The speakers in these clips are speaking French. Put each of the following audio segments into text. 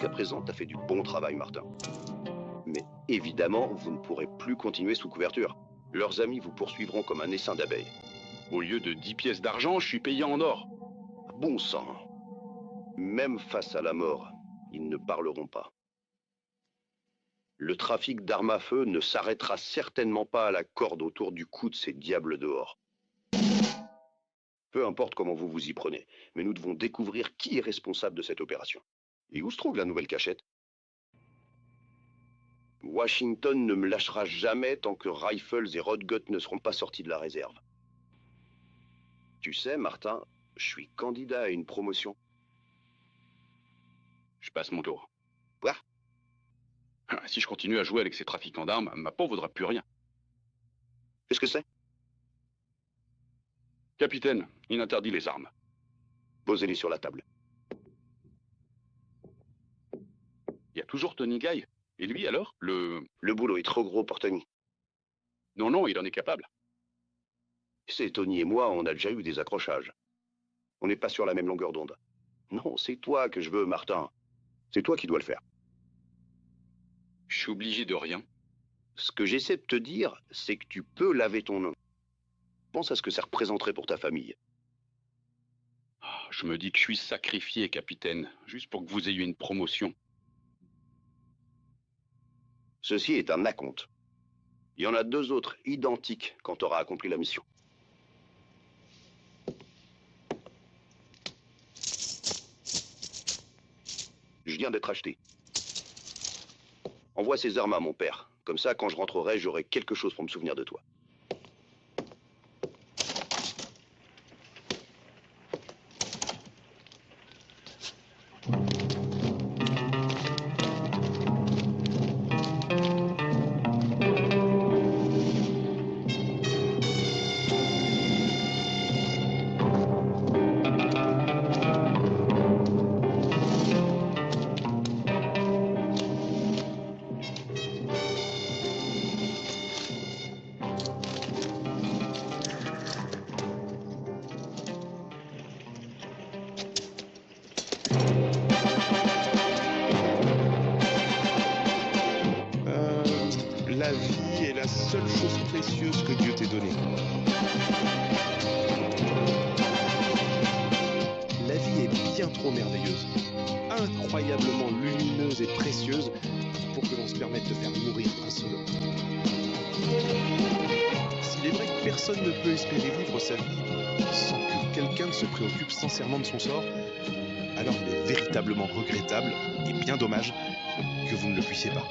Jusqu'à présent, t'as fait du bon travail, Martin. Mais évidemment, vous ne pourrez plus continuer sous couverture. Leurs amis vous poursuivront comme un essaim d'abeilles. Au lieu de 10 pièces d'argent, je suis payé en or. Bon sang. Même face à la mort, ils ne parleront pas. Le trafic d'armes à feu ne s'arrêtera certainement pas à la corde autour du cou de ces diables dehors. Peu importe comment vous vous y prenez, mais nous devons découvrir qui est responsable de cette opération. Et où se trouve la nouvelle cachette? Washington ne me lâchera jamais tant que Rifles et Rodgut ne seront pas sortis de la réserve. Tu sais, Martin, je suis candidat à une promotion. Je passe mon tour. Quoi? Si je continue à jouer avec ces trafiquants d'armes, ma peau vaudra plus rien. Qu'est-ce que c'est? Capitaine, il interdit les armes. Posez-les sur la table. Il y a toujours Tony Guy. Et lui, alors? Le boulot est trop gros pour Tony. Non, non, il en est capable. C'est Tony et moi, on a déjà eu des accrochages. On n'est pas sur la même longueur d'onde. Non, c'est toi que je veux, Martin. C'est toi qui dois le faire. Je suis obligé de rien. Ce que j'essaie de te dire, c'est que tu peux laver ton nom. Pense à ce que ça représenterait pour ta famille. Je me dis que je suis sacrifié, capitaine, juste pour que vous ayez une promotion. Ceci est un acompte. Il y en a 2 autres, identiques, quand tu auras accompli la mission. Je viens d'être acheté. Envoie ces armes à mon père. Comme ça, quand je rentrerai, j'aurai quelque chose pour me souvenir de toi. La vie est la seule chose précieuse que Dieu t'ait donnée. La vie est bien trop merveilleuse, incroyablement lumineuse et précieuse pour que l'on se permette de faire mourir un seul homme. S'il est vrai que personne ne peut espérer vivre sa vie sans que quelqu'un se préoccupe sincèrement de son sort, alors il est véritablement regrettable et bien dommage que vous ne le puissiez pas.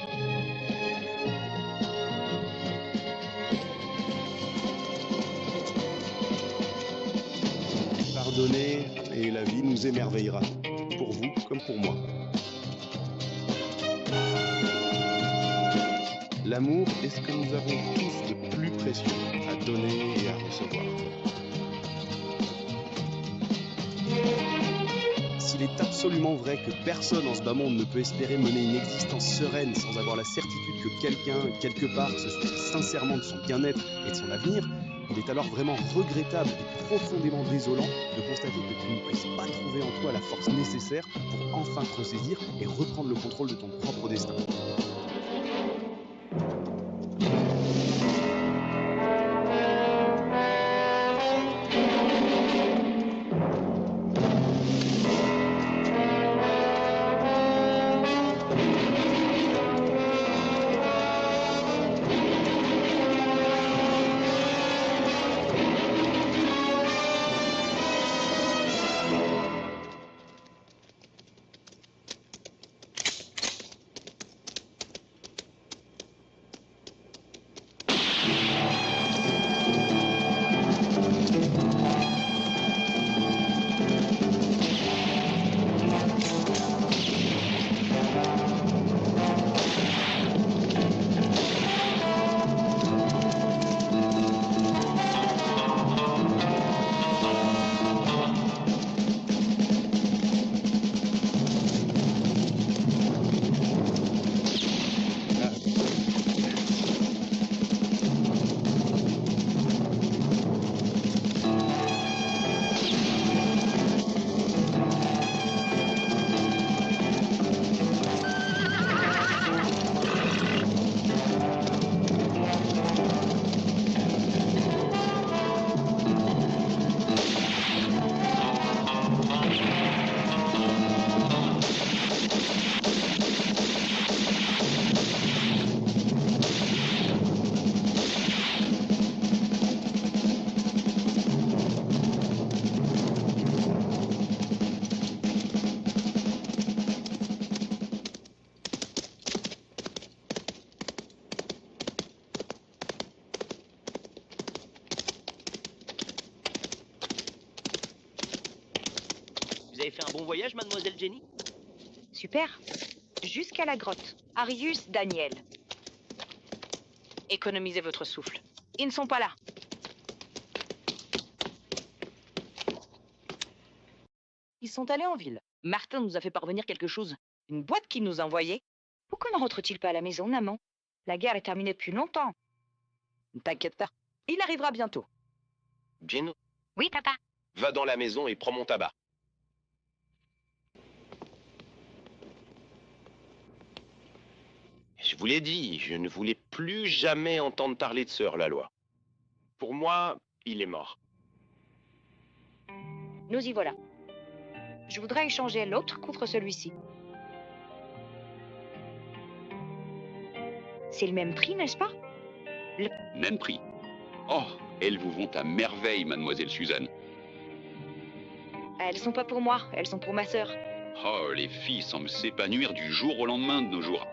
Pardonnez et la vie nous émerveillera, pour vous comme pour moi. L'amour est ce que nous avons tous de plus précieux à donner et à recevoir. S'il est absolument vrai que personne en ce bas monde ne peut espérer mener une existence sereine sans avoir la certitude que quelqu'un, quelque part, se soucie sincèrement de son bien-être et de son avenir, il est alors vraiment regrettable et profondément désolant de constater que tu ne puisses pas trouver en toi la force nécessaire pour enfin te ressaisir et reprendre le contrôle de ton propre destin. voyage, mademoiselle Jenny? Super. Jusqu'à la grotte. Arius, Daniel. Économisez votre souffle. Ils ne sont pas là. Ils sont allés en ville. Martin nous a fait parvenir quelque chose. Une boîte qu'il nous a envoyée. Pourquoi ne rentre-t-il pas à la maison, maman? La guerre est terminée depuis longtemps. Ne t'inquiète pas. Il arrivera bientôt. Gino, Oui, papa. va dans la maison et prends mon tabac. Je vous l'ai dit, je ne voulais plus jamais entendre parler de Sœur Laloy. Pour moi, il est mort. Nous y voilà. Je voudrais échanger l'autre contre celui-ci. C'est le même prix, n'est-ce pas? Même prix. Oh, elles vous vont à merveille, mademoiselle Suzanne. Elles sont pas pour moi, elles sont pour ma sœur. Oh, les filles semblent s'épanouir du jour au lendemain de nos jours.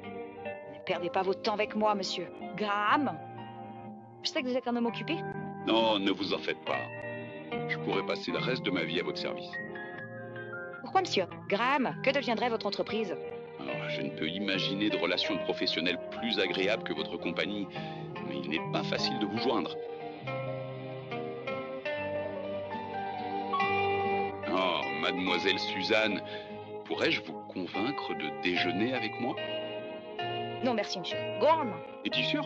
Ne perdez pas votre temps avec moi, monsieur. Graham. Je sais que vous êtes un homme occupé. Non, ne vous en faites pas. Je pourrais passer le reste de ma vie à votre service. Pourquoi, monsieur? Graham, que deviendrait votre entreprise? Alors, je ne peux imaginer de relation professionnelle plus agréable que votre compagnie, mais il n'est pas facile de vous joindre. Oh, mademoiselle Suzanne, pourrais-je vous convaincre de déjeuner avec moi? Non, merci, monsieur. Go on. Es-tu sûr?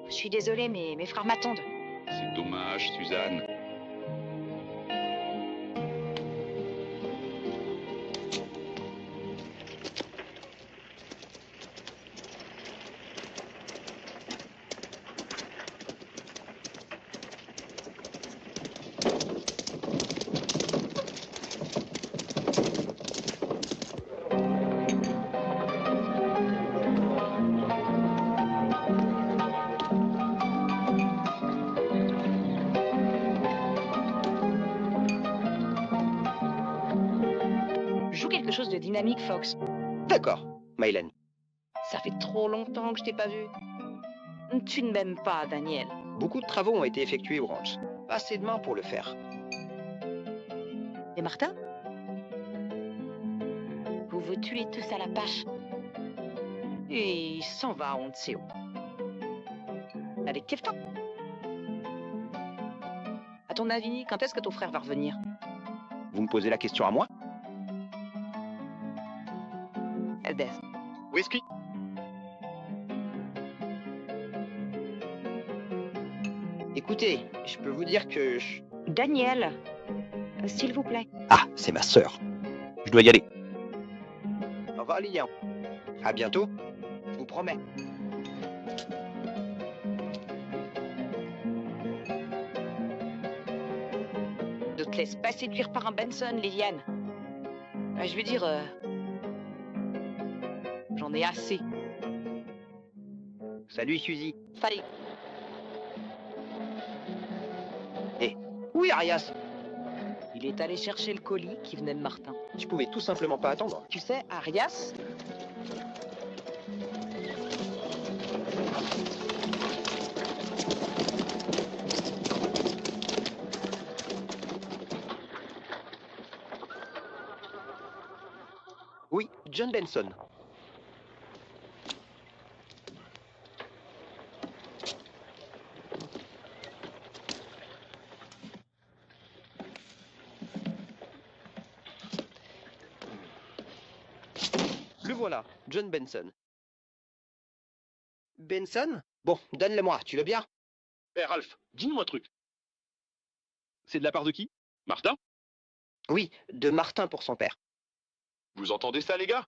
Je suis désolée, mais mes frères m'attendent. C'est dommage, Suzanne. Joue quelque chose de dynamique, Fox. D'accord, Mylène. Ça fait trop longtemps que je t'ai pas vu. Tu ne m'aimes pas, Daniel. Beaucoup de travaux ont été effectués au ranch. Pas assez de mains pour le faire. Et Martin? Vous vous tuez tous à la pâche. Et il s'en va, on ne sait où. Avec Keftan. À ton avis, quand est-ce que ton frère va revenir? Vous me posez la question à moi? Eldez. Whisky? Écoutez, je peux vous dire que Daniel, s'il vous plaît. Ah, c'est ma sœur. Je dois y aller. Au revoir, Lilian. À bientôt. Je vous promets. Ne te laisse pas séduire par un Benson, Liliane. Je veux dire, j'en ai assez. Salut, Suzy. Fallait. Oui, Arias. Il est allé chercher le colis qui venait de Martin. Je pouvais tout simplement pas attendre. Tu sais, Arias, Oui, John Benson. Le voilà, John Benson. Benson? Bon, donne-le-moi, tu veux bien? Hé Ralph, dis-nous un truc. C'est de la part de qui? Martin? Oui, de Martin pour son père. Vous entendez ça, les gars?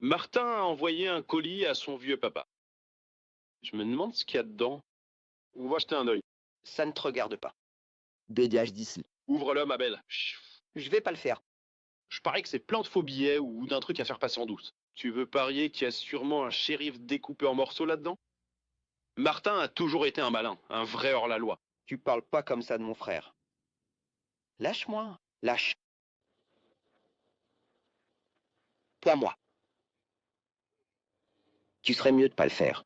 Martin a envoyé un colis à son vieux papa. Je me demande ce qu'il y a dedans. On va jeter un œil. Ça ne te regarde pas. Dégage d'ici. Ouvre-le, ma belle. Chut. Je vais pas le faire. Je parie que c'est plein de faux billets ou d'un truc à faire passer en douce. Tu veux parier qu'il y a sûrement un shérif découpé en morceaux là-dedans? Martin a toujours été un malin, un vrai hors-la-loi. Tu parles pas comme ça de mon frère. Lâche-moi, lâche. Pas moi. Tu serais mieux de pas le faire.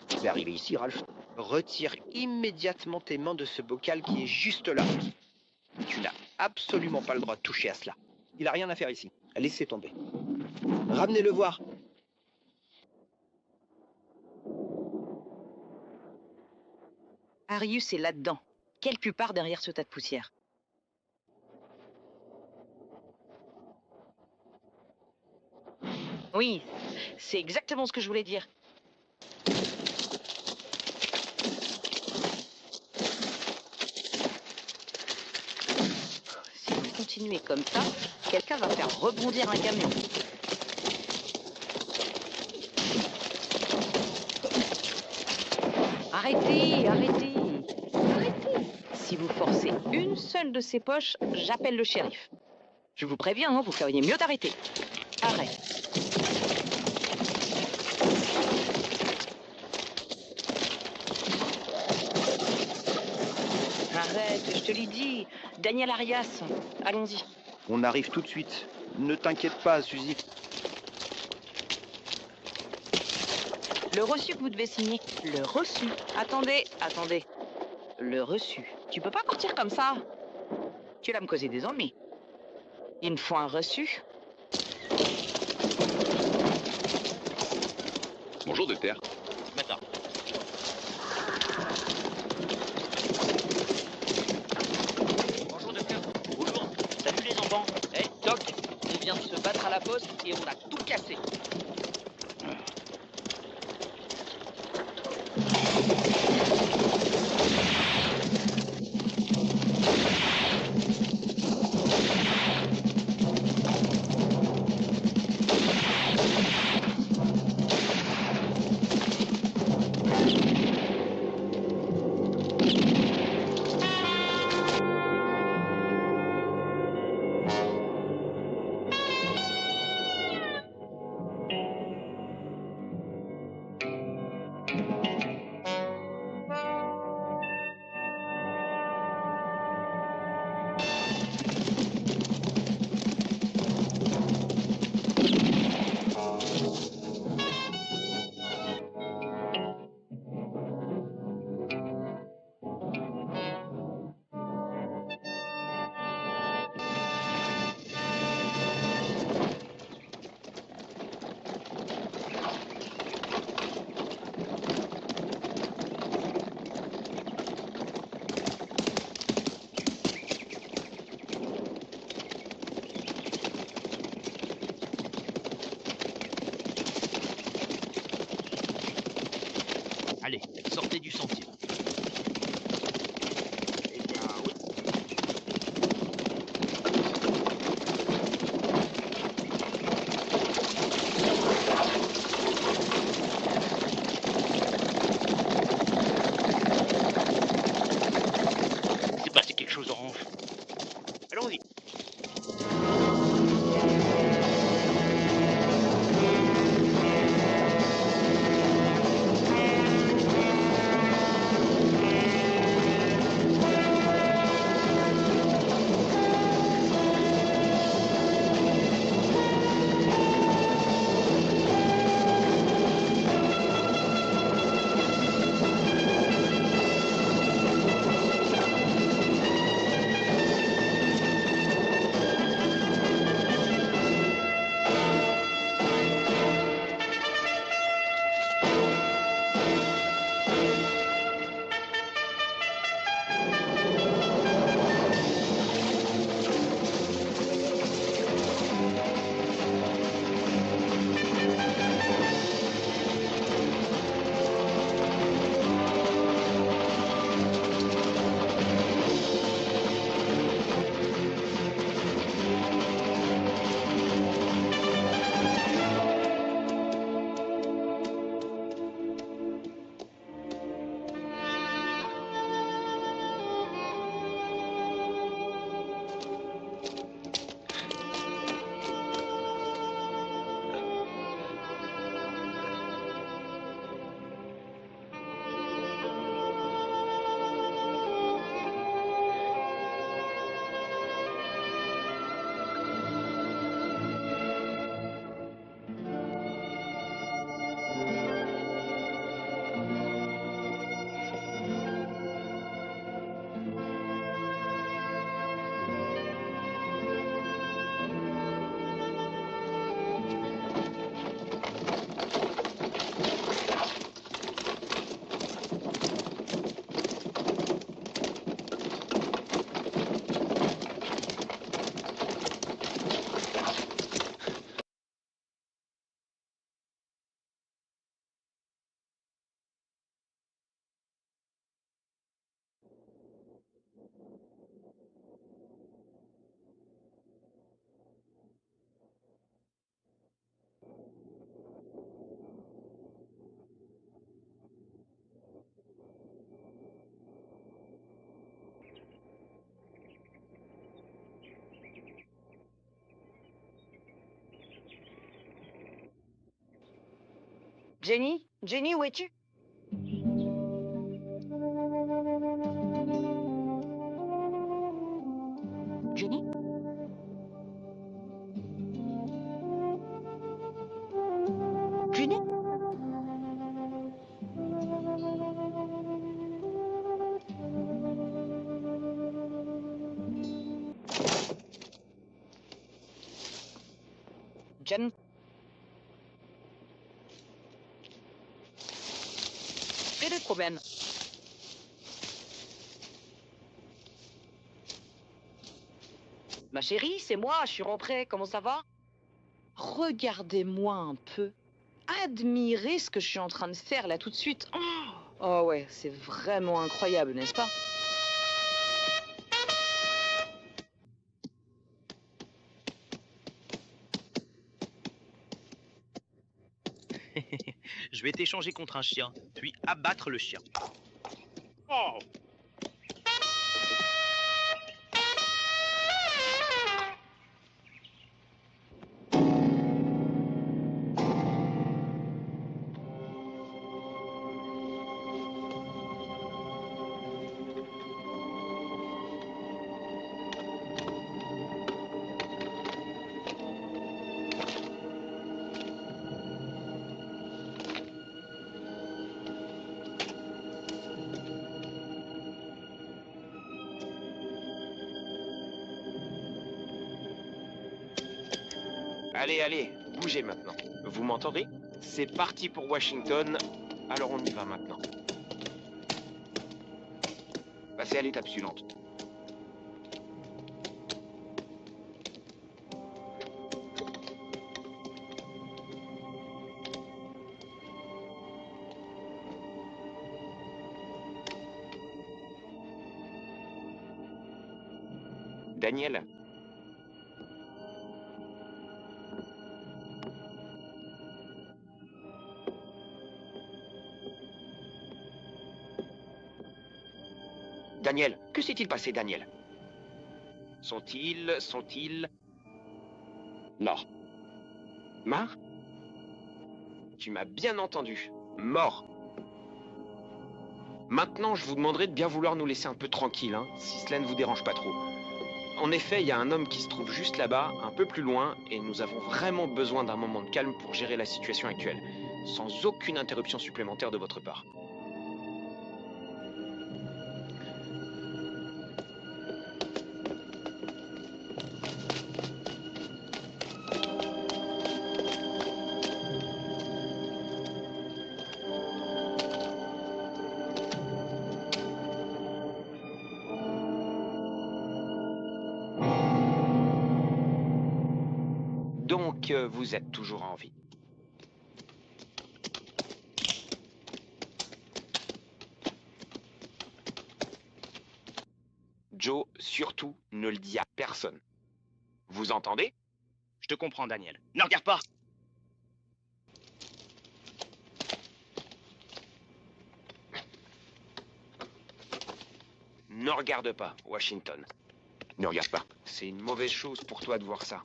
Tu es arrivé ici, Ralph. Retire immédiatement tes mains de ce bocal qui est juste là. Tu n'as absolument pas le droit de toucher à cela. Il a rien à faire ici. Laissez tomber. Ramenez-le voir. Arius est là-dedans, quelque part derrière ce tas de poussière. Oui, c'est exactement ce que je voulais dire. Si vous continuez comme ça, quelqu'un va faire rebondir un camion. Arrêtez, arrêtez, arrêtez. Si vous forcez une seule de ces poches, j'appelle le shérif. Je vous préviens, hein, vous feriez mieux d'arrêter. Arrête. Arrête, je te l'ai dit. Daniel Arias, allons-y. On arrive tout de suite. Ne t'inquiète pas, Suzy. Le reçu que vous devez signer. Le reçu. Attendez, attendez. Le reçu. Tu peux pas partir comme ça. Tu vas me causer des ennuis. Il me faut un reçu. Bonjour, docteur. Maintenant. Bonjour docteur. Bonjour. Salut les enfants. Eh, Doc, on vient de se battre à la poste et on a tout cassé. Jenny? Jenny, où es-tu? Jenny? Jenny? Jen? Quel est le problème? Ma chérie, c'est moi, je suis rentrée, comment ça va? Regardez-moi un peu. Admirez ce que je suis en train de faire là tout de suite. Oh ouais, c'est vraiment incroyable, n'est-ce pas? Je vais t'échanger contre un chien, puis abattre le chien. Oh! Allez, allez, bougez maintenant. Vous m'entendez? C'est parti pour Washington, alors on y va maintenant. Passez à l'étape suivante. Daniel? Daniel, que s'est-il passé, Daniel? Sont-ils... Mort. Mar? Tu m'as bien entendu. Mort. Maintenant, je vous demanderai de bien vouloir nous laisser un peu tranquille, hein, si cela ne vous dérange pas trop. En effet, il y a un homme qui se trouve juste là-bas, un peu plus loin, et nous avons vraiment besoin d'un moment de calme pour gérer la situation actuelle, sans aucune interruption supplémentaire de votre part. Donc, vous êtes toujours en vie. Joe, surtout, ne le dis à personne. Vous entendez? Je te comprends, Daniel. Ne regarde pas! Ne regarde pas, Washington. Ne regarde pas. C'est une mauvaise chose pour toi de voir ça.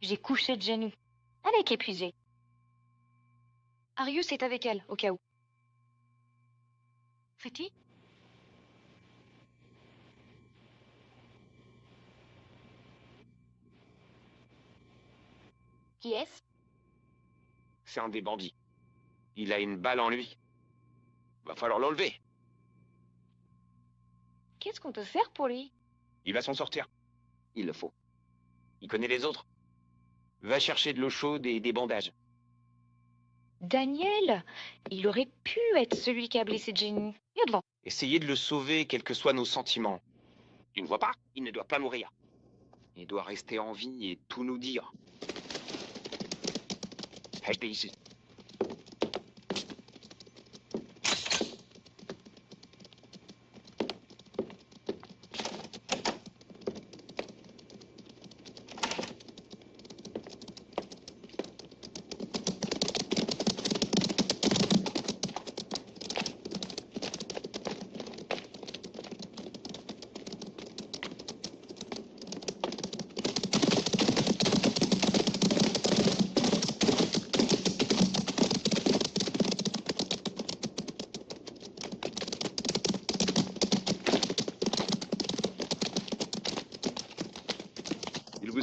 J'ai couché Jenny. Elle est épuisée. Arius est avec elle, au cas où. Freddy? Qui est-ce? C'est un des bandits. Il a une balle en lui. Va falloir l'enlever. Qu'est-ce qu'on peut faire pour lui? Il va s'en sortir. Il le faut. Il connaît les autres. Va chercher de l'eau chaude et des bandages. Daniel, il aurait pu être celui qui a blessé Jenny. Viens devant. Essayez de le sauver, quels que soient nos sentiments. Tu ne vois pas? Il ne doit pas mourir. Il doit rester en vie et tout nous dire. Restez ici.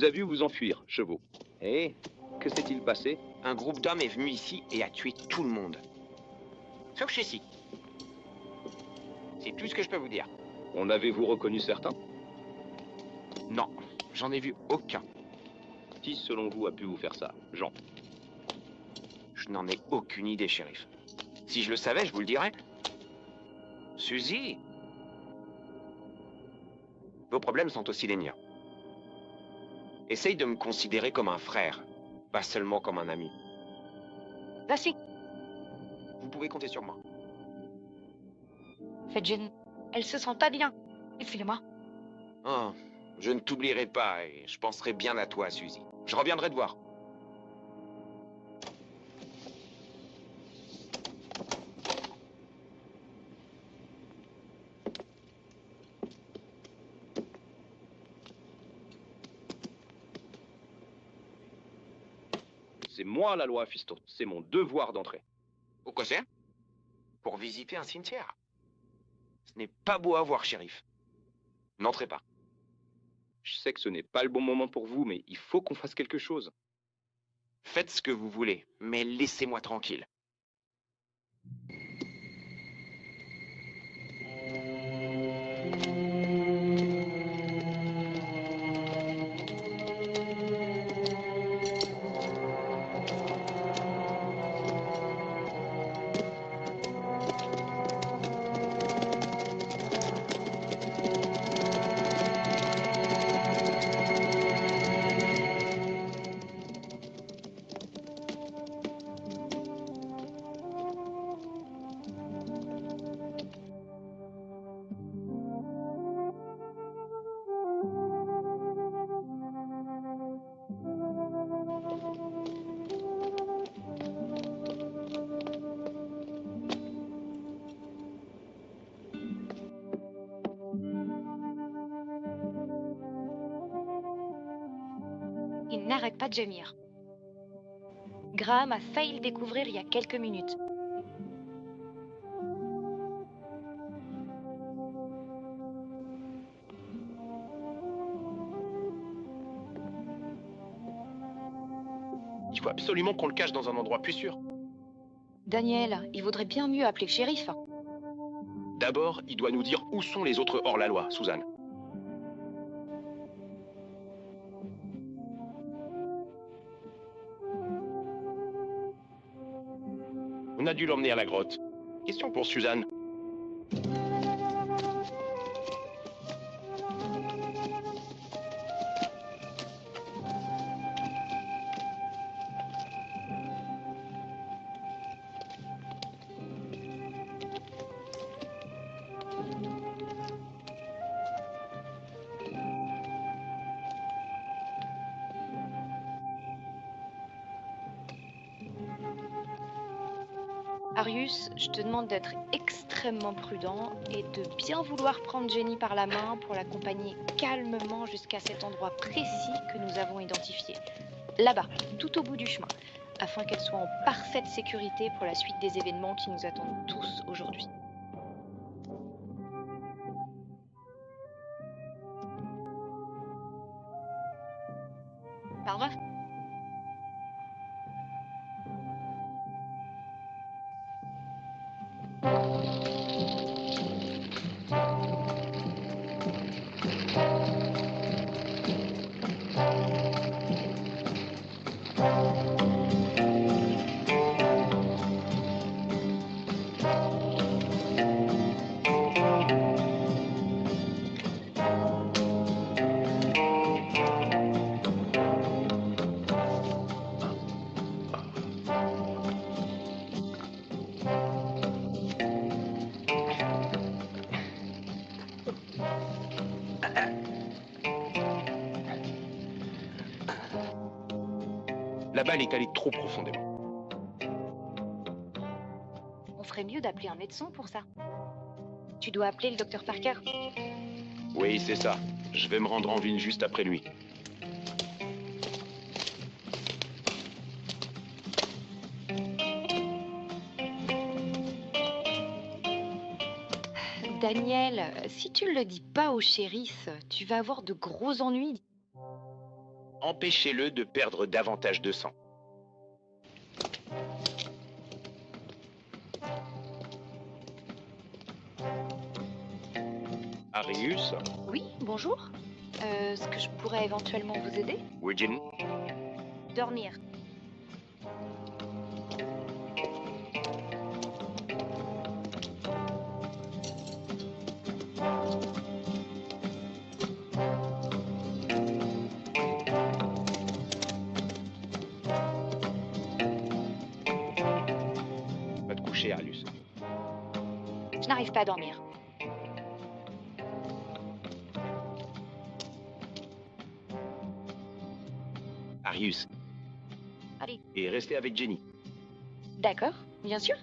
a vu vous enfuir, chevaux. Et que s'est-il passé? Un groupe d'hommes est venu ici et a tué tout le monde. Sauf Chessy. C'est tout ce que je peux vous dire. En avez-vous reconnu certains? Non, j'en ai vu aucun. Qui, selon vous, a pu vous faire ça, Jean? Je n'en ai aucune idée, shérif. Si je le savais, je vous le dirais. Suzy. Vos problèmes sont aussi les miens. Essaye de me considérer comme un frère, pas seulement comme un ami. Vas-y, Vous pouvez compter sur moi. faites Jen. Elle se sent pas bien. Excusez-moi. Oh, je ne t'oublierai pas et je penserai bien à toi, Suzy. Je reviendrai te voir. C'est moi la loi, fiston. C'est mon devoir d'entrer. Pourquoi c'est? Pour visiter un cimetière. Ce n'est pas beau à voir, shérif. N'entrez pas. Je sais que ce n'est pas le bon moment pour vous, mais il faut qu'on fasse quelque chose. Faites ce que vous voulez, mais laissez-moi tranquille. Il n'arrête pas de gémir. Graham a failli le découvrir il y a quelques minutes. Il faut absolument qu'on le cache dans un endroit plus sûr. Daniel, il vaudrait bien mieux appeler le shérif. D'abord, il doit nous dire où sont les autres hors-la-loi, Suzanne. On a dû l'emmener à la grotte. Question pour Suzanne. Arius, je te demande d'être extrêmement prudent et de bien vouloir prendre Jenny par la main pour l'accompagner calmement jusqu'à cet endroit précis que nous avons identifié. Là-bas, tout au bout du chemin, afin qu'elle soit en parfaite sécurité pour la suite des événements qui nous attendent tous aujourd'hui. Barbara ? La balle est allée trop profondément. On ferait mieux d'appeler un médecin pour ça. Tu dois appeler le docteur Parker. Oui, c'est ça. Je vais me rendre en ville juste après lui. Daniel, si tu ne le dis pas au shérif, tu vas avoir de gros ennuis. empêchez-le de perdre davantage de sang. Arius, Oui, bonjour. Est-ce que je pourrais éventuellement vous aider? Virgin, Dormir. va te coucher, Arius. Je n'arrive pas à dormir. Arius. Allez. Et restez avec Jenny. D'accord, bien sûr.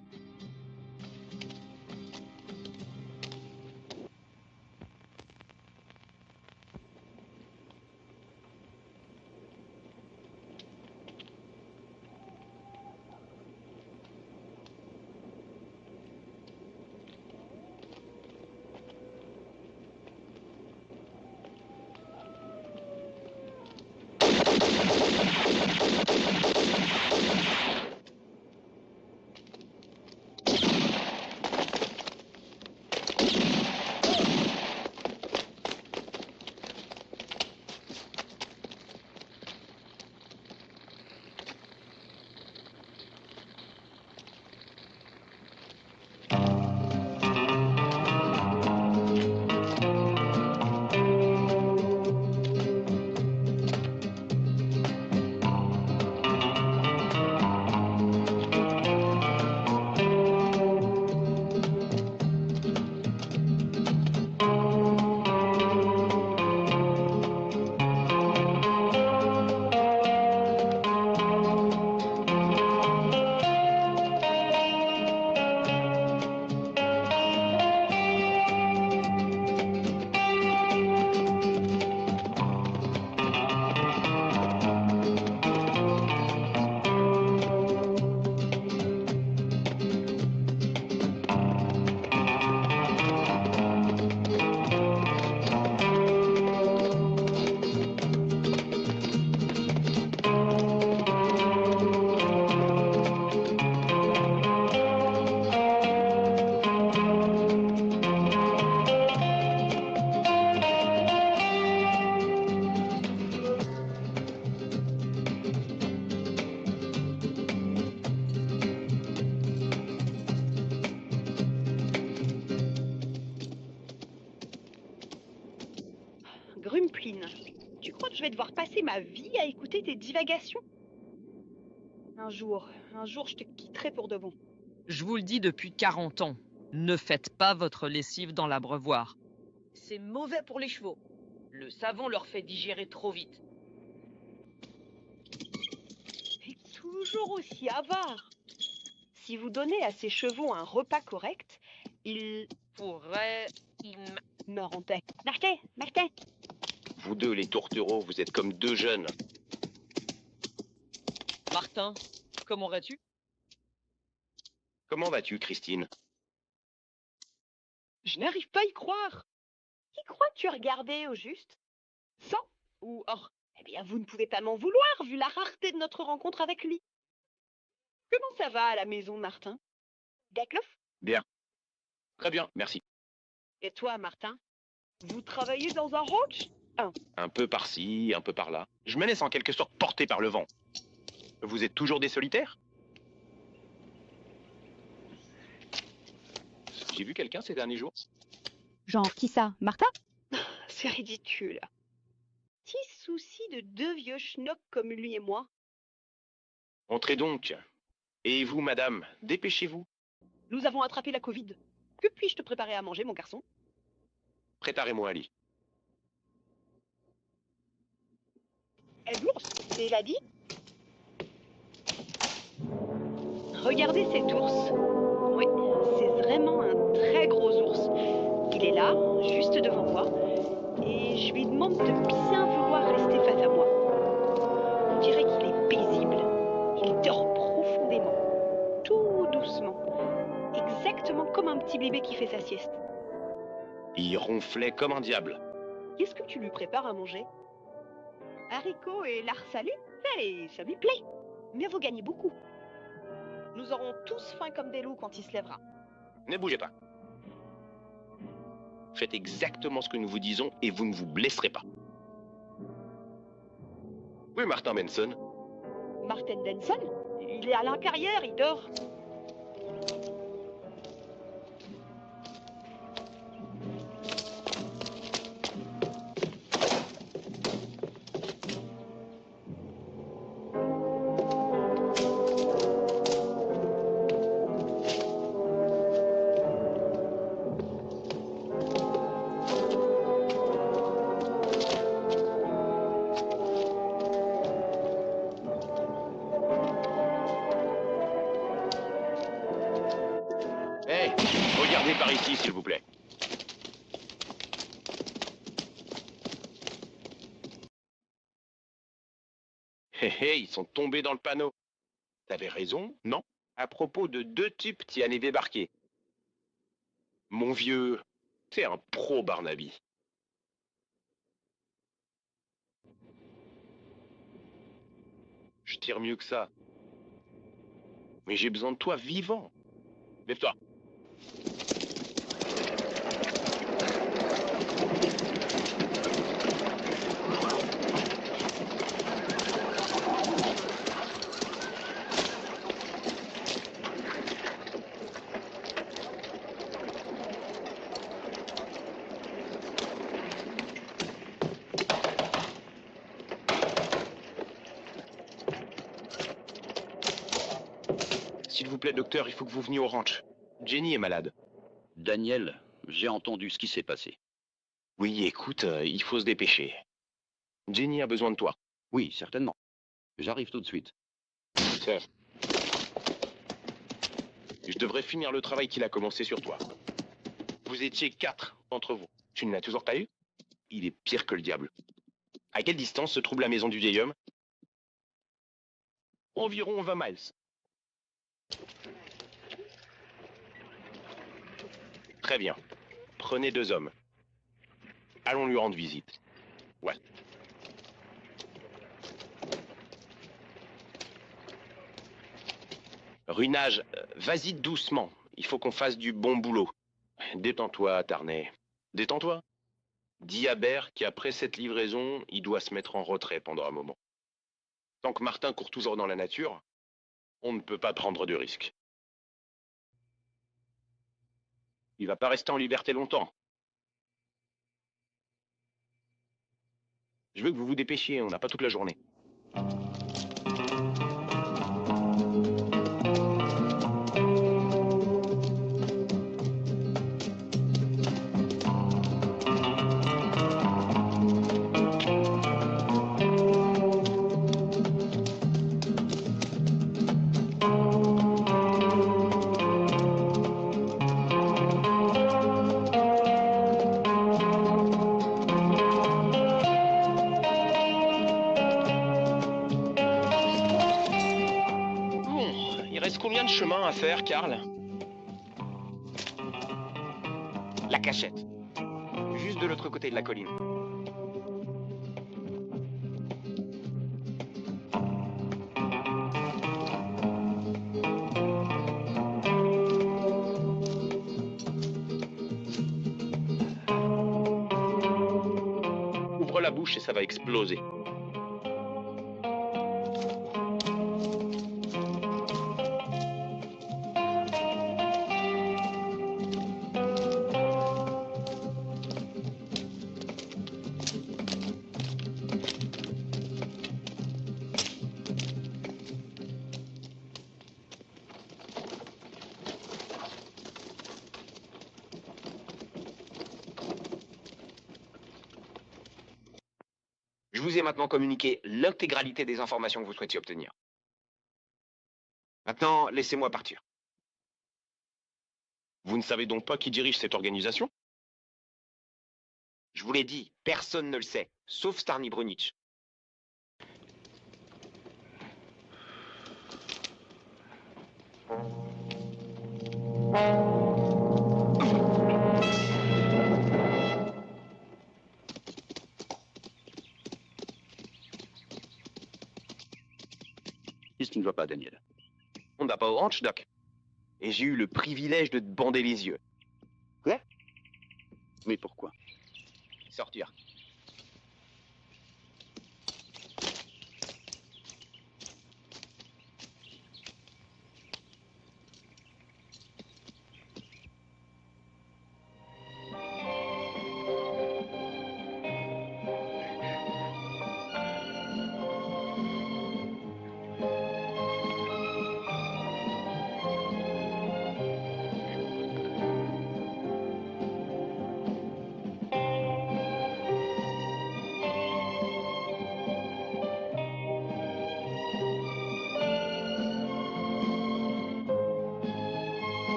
Grumpline, tu crois que je vais devoir passer ma vie à écouter tes divagations? Un jour, je te quitterai pour de bon. Je vous le dis depuis 40 ans, ne faites pas votre lessive dans l'abreuvoir. C'est mauvais pour les chevaux. Le savon leur fait digérer trop vite. T'es toujours aussi avare. Si vous donnez à ces chevaux un repas correct, ils Pourrait... meurent en paix. Martin! Vous deux, les tourtereaux, vous êtes comme deux jeunes. Martin, comment vas-tu? Comment vas-tu, Christine? Je n'arrive pas à y croire. Qui crois-tu regarder au juste? 100 ou or? Eh bien, vous ne pouvez pas m'en vouloir, vu la rareté de notre rencontre avec lui. Comment ça va à la maison, Martin? Gaclof? Bien. Très bien, merci. Et toi, Martin? Vous travaillez dans un ranch? Un peu par-ci, un peu par-là. Je me laisse en quelque sorte porter par le vent. Vous êtes toujours des solitaires? J'ai vu quelqu'un ces derniers jours. Genre, qui ça? Martha? C'est ridicule. Petit souci de deux vieux schnocks comme lui et moi. Entrez donc. Et vous, madame, dépêchez-vous. Nous avons attrapé la Covid. Que puis-je te préparer à manger, mon garçon? Préparez-moi un lit. L'ours, c'est dit? Regardez cet ours. Oui, c'est vraiment un très gros ours. Il est là, juste devant moi, et je lui demande de bien vouloir rester face à moi. On dirait qu'il est paisible. Il dort profondément, tout doucement, exactement comme un petit bébé qui fait sa sieste. Il ronflait comme un diable. Qu'est-ce que tu lui prépares à manger? Haricot et Larsalut, hey, ça lui plaît. Mais vous gagnez beaucoup. Nous aurons tous faim comme des loups quand il se lèvera. Ne bougez pas. Faites exactement ce que nous vous disons et vous ne vous blesserez pas. Oui, Martin Benson. Martin Denson, il est à la carrière, il dort. Regardez par ici, s'il vous plaît. Hé, ils sont tombés dans le panneau. T'avais raison, non? À propos de 2 types qui allaient débarquer. Mon vieux, t'es un pro, Barnaby. Je tire mieux que ça. Mais j'ai besoin de toi vivant. Lève-toi. S'il vous plaît, docteur, il faut que vous veniez au ranch. Jenny est malade. Daniel, j'ai entendu ce qui s'est passé. Oui, écoute, il faut se dépêcher. Jenny a besoin de toi. Oui, certainement. J'arrive tout de suite. Tiens. Je devrais finir le travail qu'il a commencé sur toi. Vous étiez 4 entre vous. Tu ne l'as toujours pas eu? Il est pire que le diable. À quelle distance se trouve la maison du vieil homme? Environ 20 miles. Très bien. Prenez 2 hommes. Allons lui rendre visite. Ouais. Ruinage, vas-y doucement. Il faut qu'on fasse du bon boulot. Détends-toi, Tarnay. Détends-toi. Dis à Bert qu'après cette livraison, il doit se mettre en retrait pendant un moment. Tant que Martin court toujours dans la nature, on ne peut pas prendre de risques. Il va pas rester en liberté longtemps. Je veux que vous vous dépêchiez, on n'a pas toute la journée. Combien de chemin à faire, Karl? La cachette. Juste de l'autre côté de la colline. Ouvre la bouche et ça va exploser. Je vous ai maintenant communiqué l'intégralité des informations que vous souhaitiez obtenir. Maintenant, laissez-moi partir. Vous ne savez donc pas qui dirige cette organisation? Je vous l'ai dit, personne ne le sait, sauf Starny Brunich. Qu'est-ce qui ne va pas, Daniel? On n'a pas au ranch, Doc. Et j'ai eu le privilège de te bander les yeux. Quoi? Mais pourquoi? Sortir.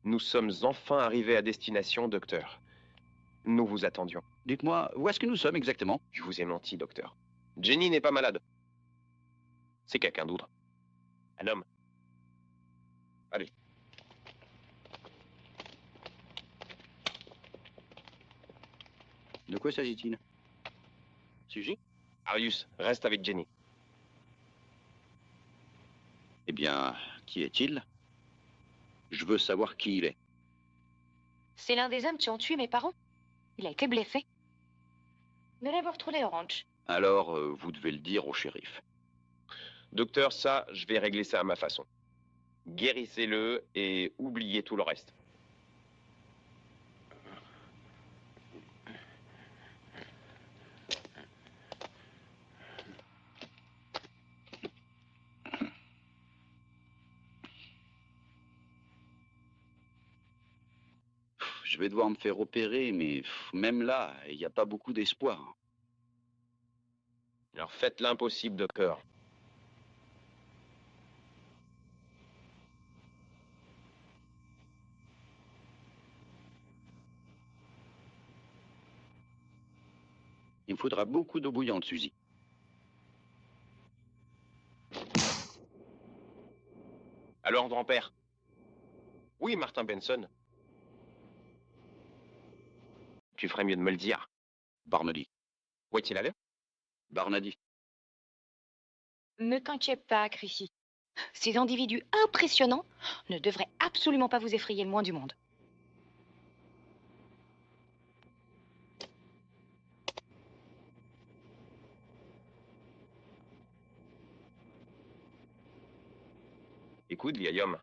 Nous sommes enfin arrivés à destination, docteur. Nous vous attendions. Dites-moi, où est-ce que nous sommes exactement? Je vous ai menti, docteur. Jenny n'est pas malade. C'est quelqu'un d'autre. Un homme. Allez. De quoi s'agit-il? Sujet? Arius, reste avec Jenny. Eh bien, qui est-il? Je veux savoir qui il est. C'est l'un des hommes qui ont tué mes parents. Il a été blessé. De l'avoir trouvé au ranch. Alors, vous devez le dire au shérif. Docteur, ça, je vais régler ça à ma façon. Guérissez-le et oubliez tout le reste. Je vais devoir me faire opérer, mais même là, il n'y a pas beaucoup d'espoir. Alors faites l'impossible, docteur. Il me faudra beaucoup d'eau bouillante, Suzy. Alors, grand-père? Oui, Martin Benson. Tu ferais mieux de me le dire. Barnady. Où est-il allé? Barnady. Ne t'inquiète pas, Chrissy. Ces individus impressionnants ne devraient absolument pas vous effrayer le moins du monde. Écoute, vieil homme.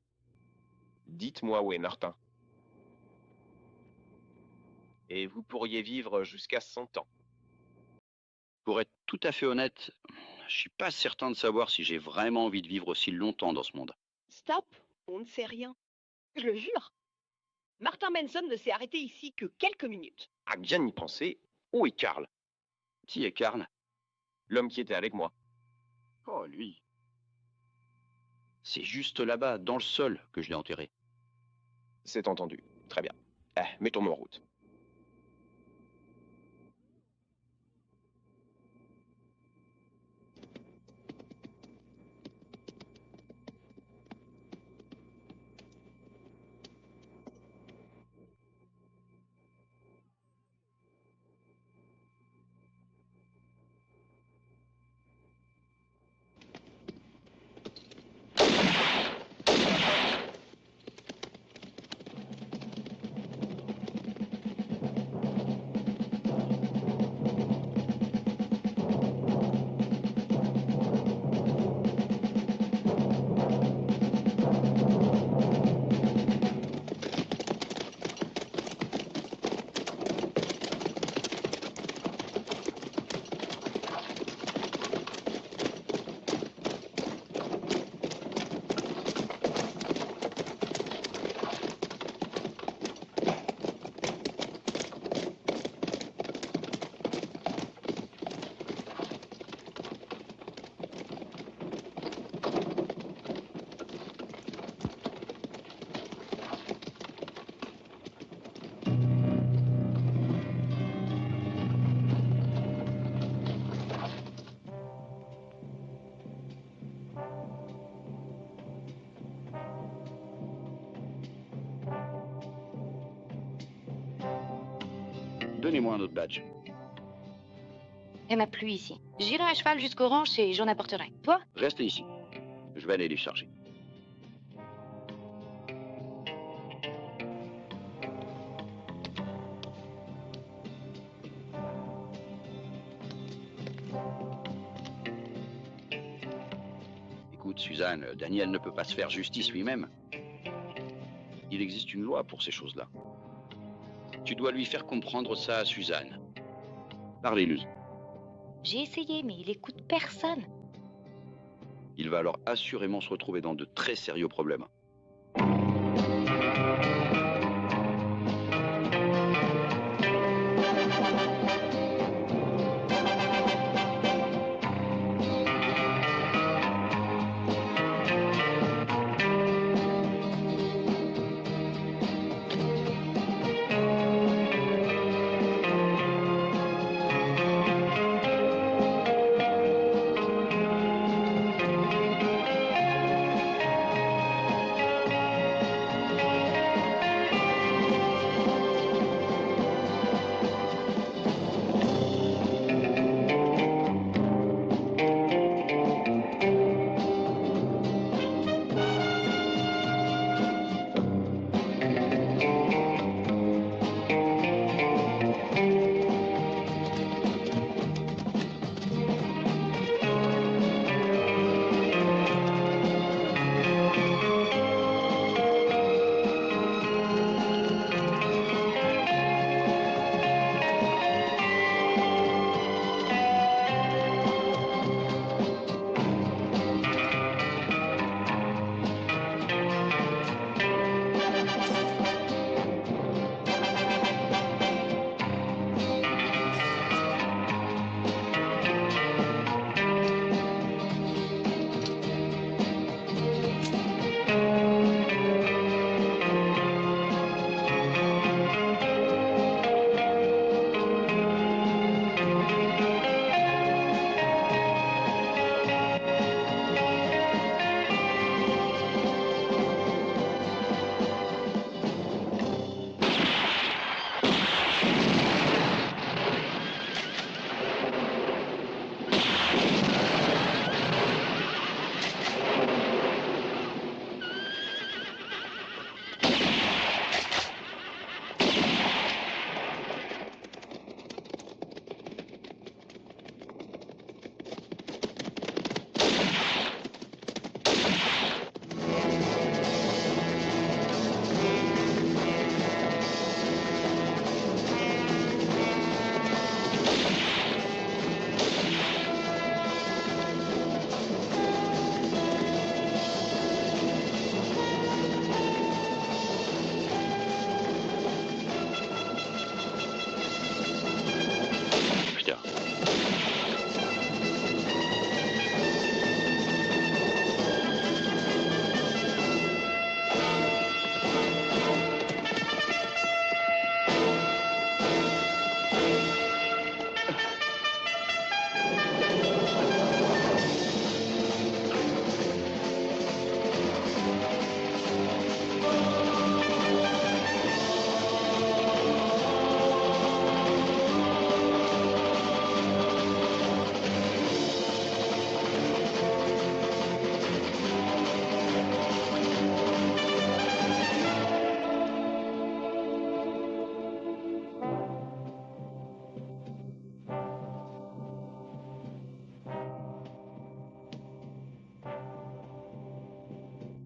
Dites-moi où est Martin. Et vous pourriez vivre jusqu'à 100 ans. Pour être tout à fait honnête, je suis pas certain de savoir si j'ai vraiment envie de vivre aussi longtemps dans ce monde. Stop, on ne sait rien. Je le jure. Martin Benson ne s'est arrêté ici que quelques minutes. À bien y penser, où est Karl? Qui est Karl? L'homme qui était avec moi. Oh, lui. C'est juste là-bas, dans le sol, que je l'ai enterré. C'est entendu. Très bien. Mettons-nous en route. Donnez-moi un autre badge. Il n'y en a plus ici. J'irai à cheval jusqu'au ranch et j'en apporterai. Toi? Restez ici. Je vais aller les charger. Écoute, Suzanne, Daniel ne peut pas se faire justice lui-même. Il existe une loi pour ces choses-là. Tu dois lui faire comprendre ça à Suzanne. Parlez-lui. J'ai essayé, mais il écoute personne. Il va alors assurément se retrouver dans de très sérieux problèmes.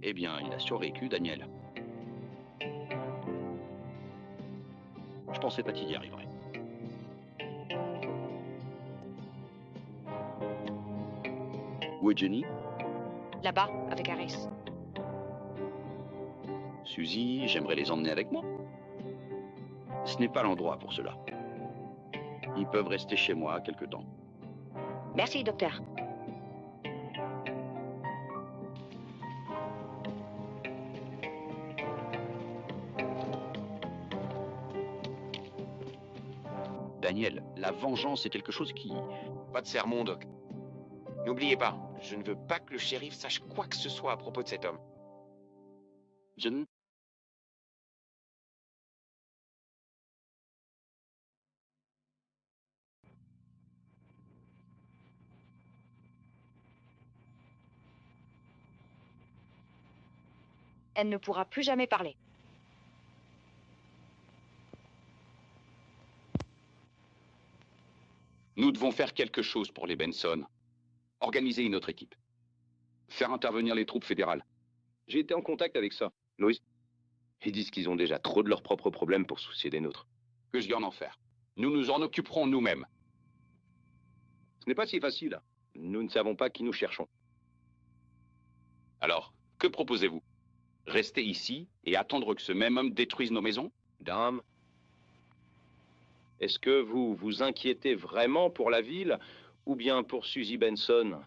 Eh bien, il a survécu, Daniel. Je pensais pas qu'il y arriverait. Où est Jenny? Là-bas, avec Harris. Suzy, j'aimerais les emmener avec moi. Ce n'est pas l'endroit pour cela. Ils peuvent rester chez moi quelque temps. Merci, docteur. Daniel, la vengeance est quelque chose qui... Pas de sermon, Doc. N'oubliez pas, je ne veux pas que le shérif sache quoi que ce soit à propos de cet homme. Je elle ne pourra plus jamais parler. Nous devons faire quelque chose pour les Benson. Organiser une autre équipe. Faire intervenir les troupes fédérales. J'ai été en contact avec ça, Louis. Ils disent qu'ils ont déjà trop de leurs propres problèmes pour se soucier des nôtres. Que je garde en faire. Nous nous en occuperons nous-mêmes. Ce n'est pas si facile. Nous ne savons pas qui nous cherchons. Alors, que proposez-vous? Rester ici et attendre que ce même homme détruise nos maisons? Dame, est-ce que vous vous inquiétez vraiment pour la ville ou bien pour Suzy Benson?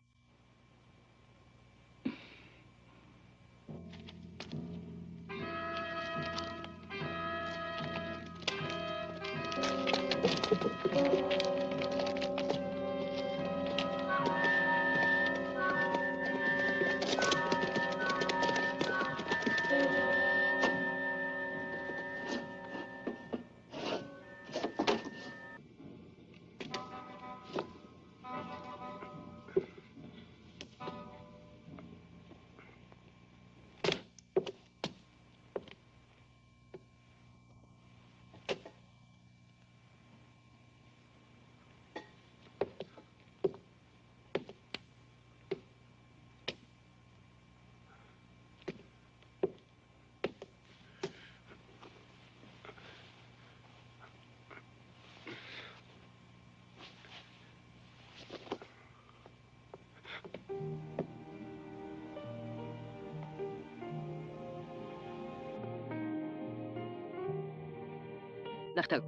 Martin.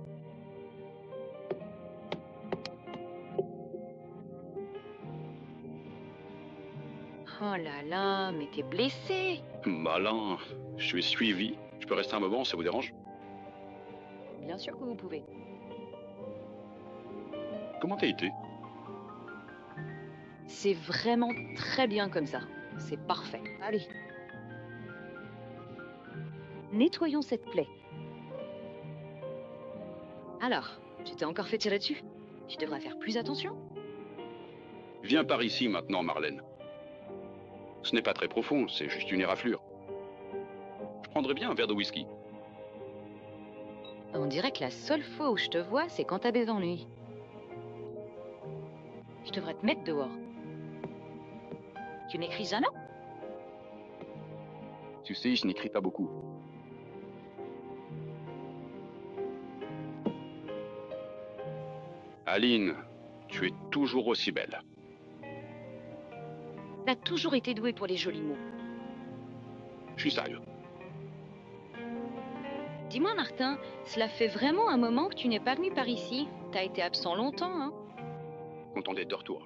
Oh là là, mais t'es blessé. Malin. Je suis suivi. Je peux rester un moment, ça vous dérange? Bien sûr que vous pouvez. Comment t'as été? C'est vraiment très bien comme ça. C'est parfait. Allez. Nettoyons cette plaie. Alors, tu t'es encore fait tirer dessus? Tu devrais faire plus attention. Viens par ici maintenant, Marlène. Ce n'est pas très profond, c'est juste une éraflure. Je prendrais bien un verre de whisky. On dirait que la seule fois où je te vois, c'est quand t'as des ennuis. Je devrais te mettre dehors. Tu n'écris jamais? Tu sais, je n'écris pas beaucoup. Aline, tu es toujours aussi belle. T'as toujours été doué pour les jolis mots. Je suis sérieux. Dis-moi, Martin, cela fait vraiment un moment que tu n'es pas venu par ici. T'as été absent longtemps, hein? Content d'être de retour.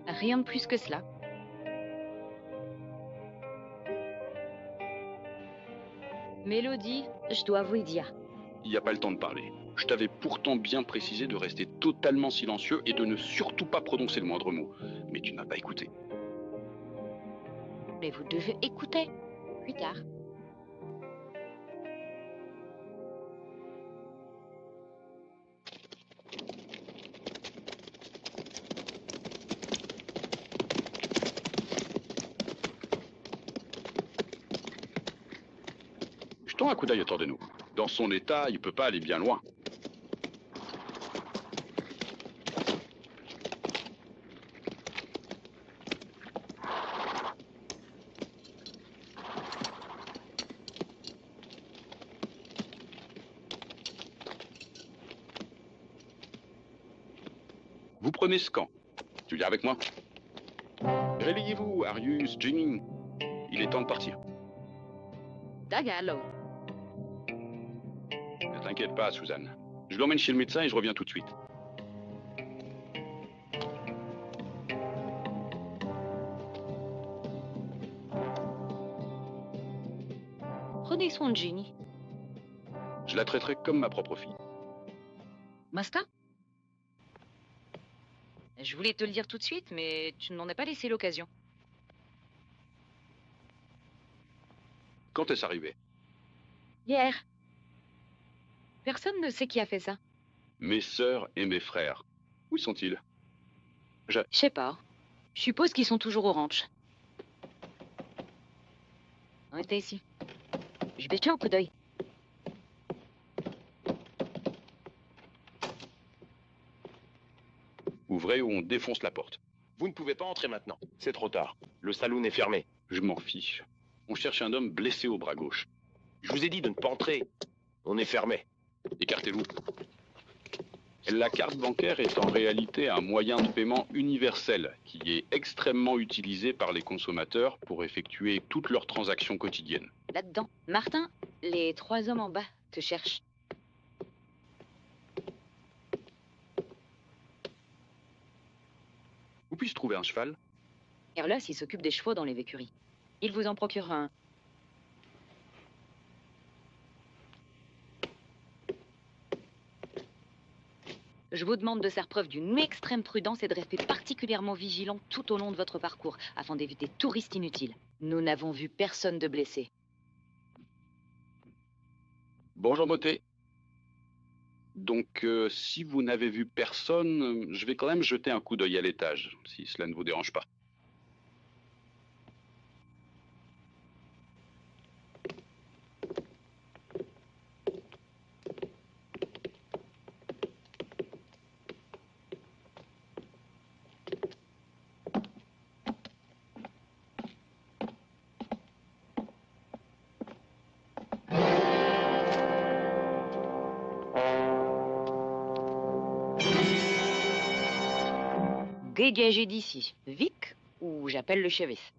Rien de plus que cela. Mélodie, je dois vous le dire. Il n'y a pas le temps de parler. Je t'avais pourtant bien précisé de rester totalement silencieux et de ne surtout pas prononcer le moindre mot. Mais tu n'as pas écouté. Mais vous devez écouter. Plus tard. Jetons un coup d'œil autour de nous. Dans son état, il peut pas aller bien loin. Vous prenez ce camp. Tu viens avec moi? Réveillez-vous, Arius, Jenny. Il est temps de partir. Dagalo. Ne t'inquiète pas, Suzanne. Je l'emmène chez le médecin et je reviens tout de suite. Prenez soin de Jenny. Je la traiterai comme ma propre fille. Masta? Je voulais te le dire tout de suite, mais tu ne m'en as pas laissé l'occasion. Quand est-ce arrivé? Hier. Personne ne sait qui a fait ça. Mes sœurs et mes frères. Où sont-ils? Je sais pas. Je suppose qu'ils sont toujours au ranch. On était ici. Je vais jeter un coup d'œil. Ouvrez ou on défonce la porte. Vous ne pouvez pas entrer maintenant. C'est trop tard. Le saloon est fermé. Je m'en fiche. On cherche un homme blessé au bras gauche. Je vous ai dit de ne pas entrer. On est fermé. Écartez-vous. La carte bancaire est en réalité un moyen de paiement universel qui est extrêmement utilisé par les consommateurs pour effectuer toutes leurs transactions quotidiennes. Là-dedans. Martin, les 3 hommes en bas te cherchent. Où puis-je trouver un cheval? Carlos, il s'occupe des chevaux dans les écuries. Il vous en procurera un. Je vous demande de faire preuve d'une extrême prudence et de rester particulièrement vigilant tout au long de votre parcours, afin d'éviter tout risque inutile. Nous n'avons vu personne de blessé. Bonjour Motet. Donc, si vous n'avez vu personne, je vais quand même jeter un coup d'œil à l'étage, si cela ne vous dérange pas. Dégagez d'ici, Vic, ou j'appelle le shérif.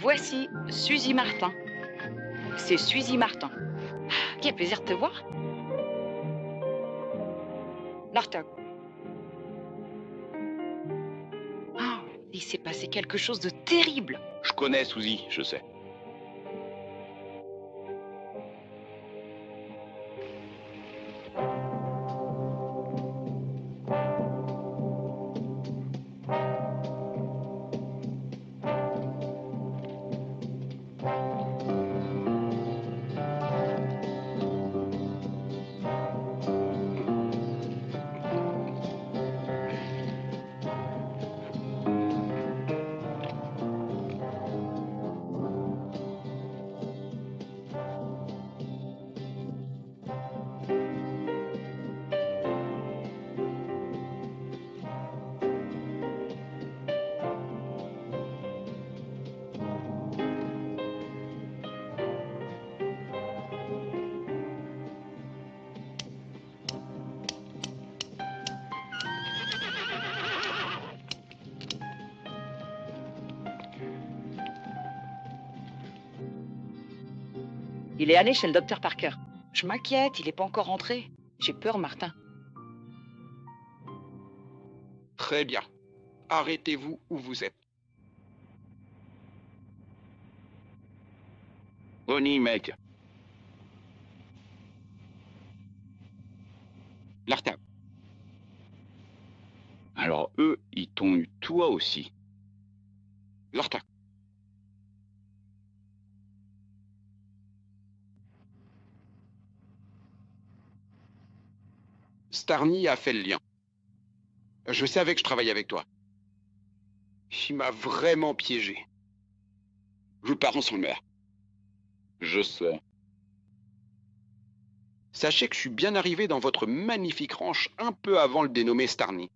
Voici Suzy Martin. C'est Suzy Martin. Quel plaisir de te voir. Martin. Oh, il s'est passé quelque chose de terrible. Je connais Suzy, je sais. Il est allé chez le docteur Parker. Je m'inquiète, il n'est pas encore rentré. J'ai peur, Martin. Très bien. Arrêtez-vous où vous êtes. Bonnie, mec. Larta. Alors eux, ils t'ont eu toi aussi. Larta. Starny a fait le lien. Je savais que je travaillais avec toi. Il m'a vraiment piégé. Vos parents sont morts. Je sais. Sachez que je suis bien arrivé dans votre magnifique ranch un peu avant le dénommé Starny.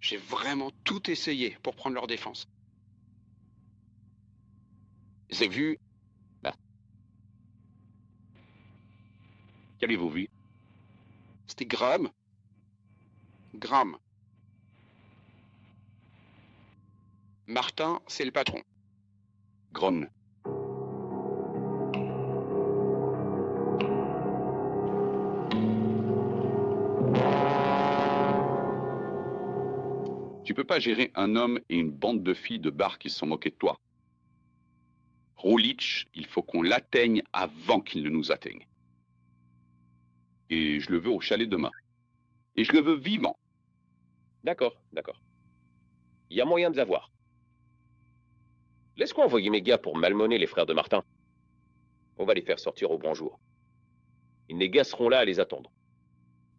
J'ai vraiment tout essayé pour prendre leur défense. J'ai vu... Qu'avez-vous vu? C'était Graham. Graham. Martin, c'est le patron. Gron. Tu peux pas gérer un homme et une bande de filles de bar qui se sont moquées de toi. Rolich, il faut qu'on l'atteigne avant qu'il ne nous atteigne. Et je le veux au chalet demain. Et je le veux vivant. D'accord, d'accord. Il y a moyen de l'avoir. Laisse-moi envoyer mes gars pour malmener les frères de Martin. On va les faire sortir au grand jour. Et mes gars seront là à les attendre.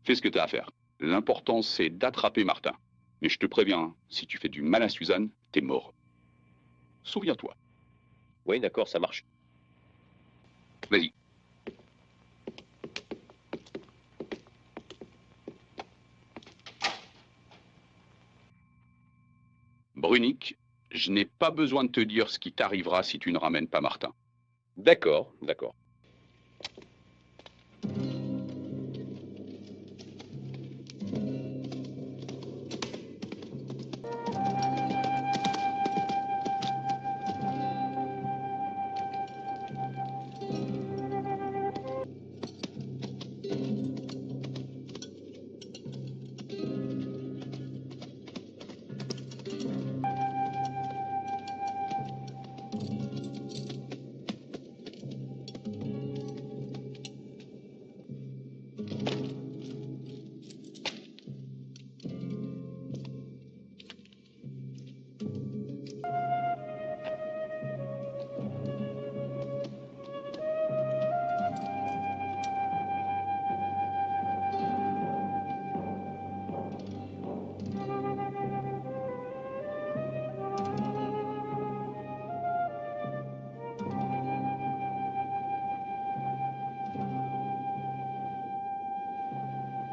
Fais ce que t'as à faire. L'important, c'est d'attraper Martin. Mais je te préviens, hein, si tu fais du mal à Suzanne, t'es mort. Souviens-toi. Oui, d'accord, ça marche. Vas-y. Brunick, je n'ai pas besoin de te dire ce qui t'arrivera si tu ne ramènes pas Martin. D'accord, d'accord.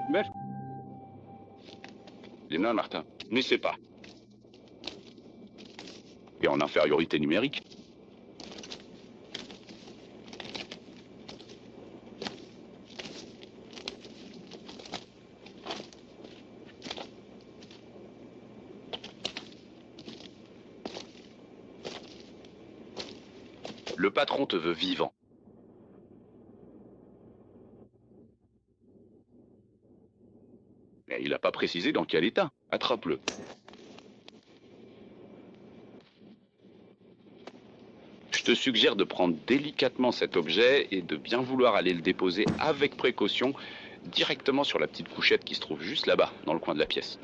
Mais... Les nains, Martin, n'essaie pas. Et en infériorité numérique. Le patron te veut vivant. Mais il n'a pas précisé dans quel état. Attrape-le. Je te suggère de prendre délicatement cet objet et de bien vouloir aller le déposer avec précaution directement sur la petite couchette qui se trouve juste là-bas, dans le coin de la pièce.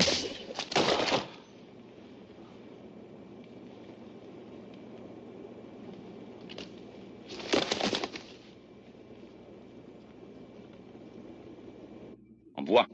En bois.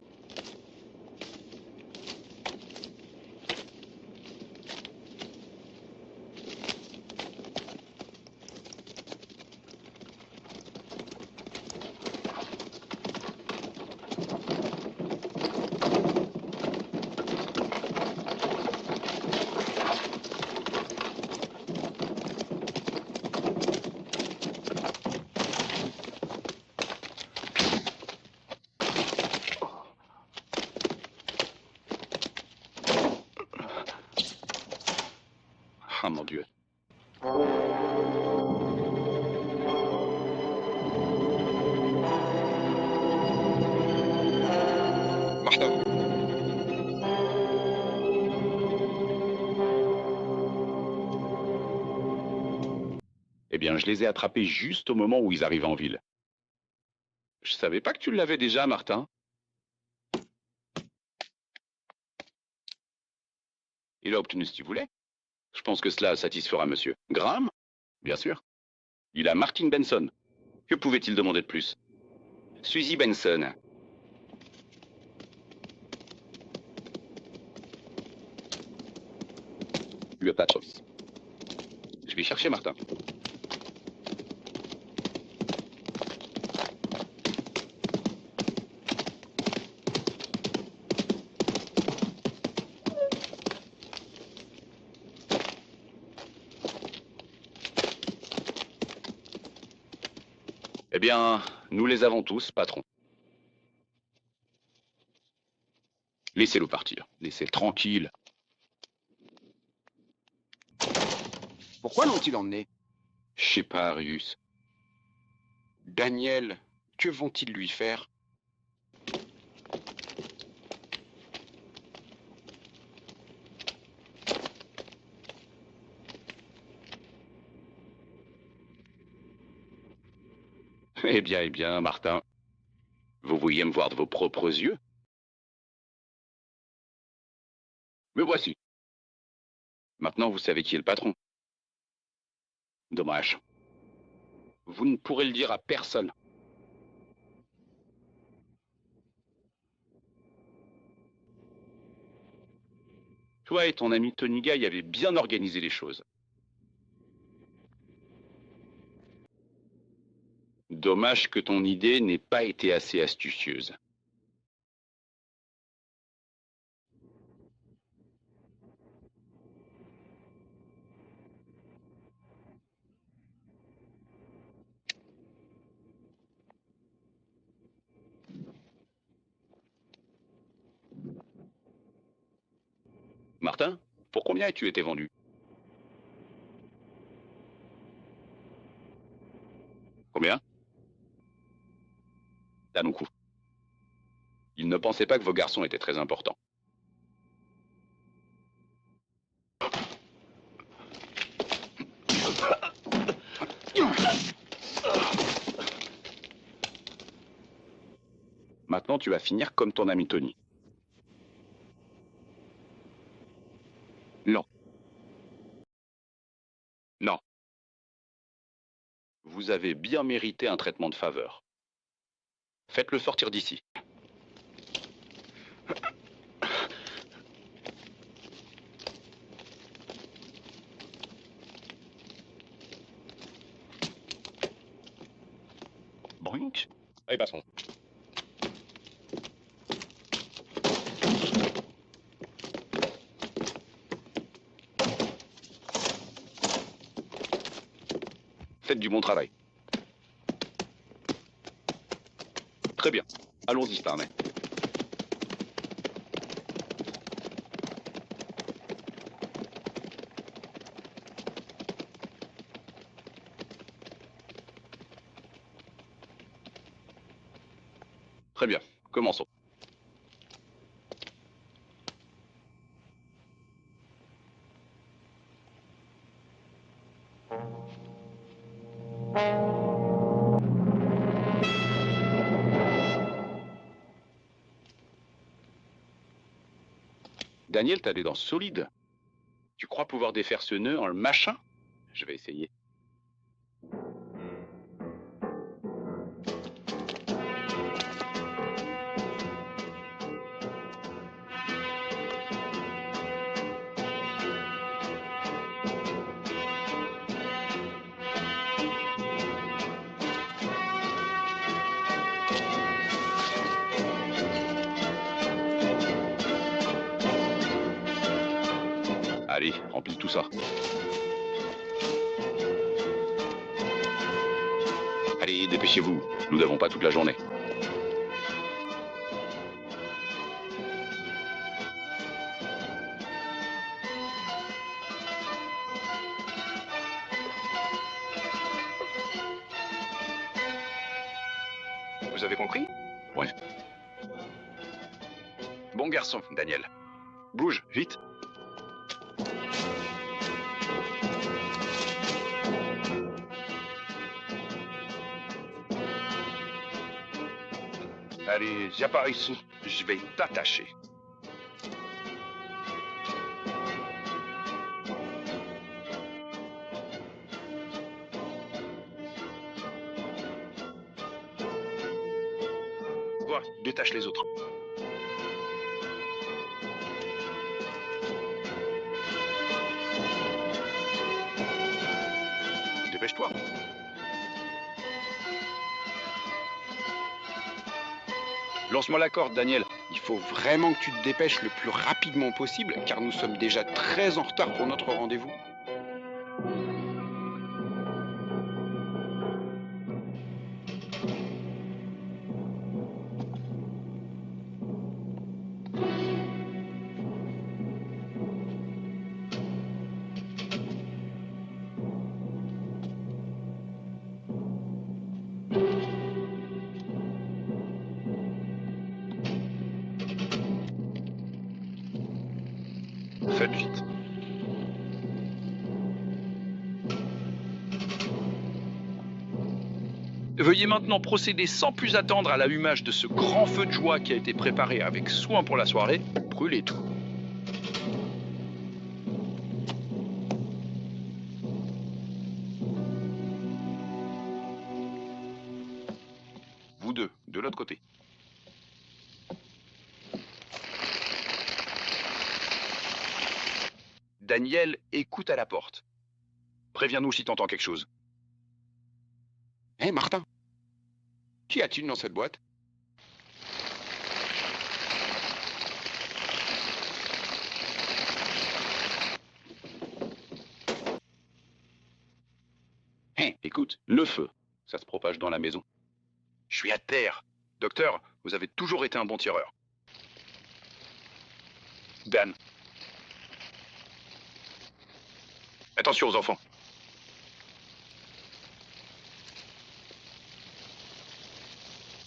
Ah mon Dieu. Martin. Eh bien, je les ai attrapés juste au moment où ils arrivent en ville. Je savais pas que tu l'avais déjà, Martin. Il a obtenu ce qu'il voulait. Je pense que cela satisfera monsieur. Graham? Bien sûr. Il a Martin Benson. Que pouvait-il demander de plus? Suzy Benson. Lui patron. Je vais chercher Martin. Eh bien, nous les avons tous, patron. Laissez-le partir. Laissez-le tranquille. Pourquoi l'ont-ils emmené? Je sais pas, Arius. Daniel, que vont-ils lui faire? Eh bien, Martin. Vous vouliez me voir de vos propres yeux? Me voici. Maintenant, vous savez qui est le patron. Dommage. Vous ne pourrez le dire à personne. Toi et ton ami Tony Guy avaient bien organisé les choses. Dommage que ton idée n'ait pas été assez astucieuse. Martin, pour combien as-tu été vendu? Combien? D'un coup. Il ne pensait pas que vos garçons étaient très importants. Maintenant, tu vas finir comme ton ami Tony. Non. Non. Vous avez bien mérité un traitement de faveur. Faites-le sortir d'ici. Brink. Allez, passons. Faites du bon travail. Très bien. Allons-y, Starney. Très bien. Commençons. Daniel, t'as des dents solides. Tu crois pouvoir défaire ce nœud en le mâchant? Je vais essayer. Allez, remplis tout ça. Allez, dépêchez-vous. Nous n'avons pas toute la journée. Vous avez compris? Ouais. Bon garçon, Daniel. Bouge, vite. Allez, viens par ici. Je vais t'attacher. Toi, détache les autres. dépêche-toi. Lance-moi la corde, Daniel. Il faut vraiment que tu te dépêches le plus rapidement possible, car nous sommes déjà très en retard pour notre rendez-vous. Faites vite. Veuillez maintenant procéder sans plus attendre à l'allumage de ce grand feu de joie qui a été préparé avec soin pour la soirée. Brûlez tout. Vous deux, de l'autre côté. Daniel, écoute à la porte. Préviens-nous si t'entends quelque chose. Hé, Martin, qu'y a-t-il dans cette boîte? Écoute, le feu, ça se propage dans la maison. Je suis à terre. Docteur, vous avez toujours été un bon tireur. Dan. Attention aux enfants.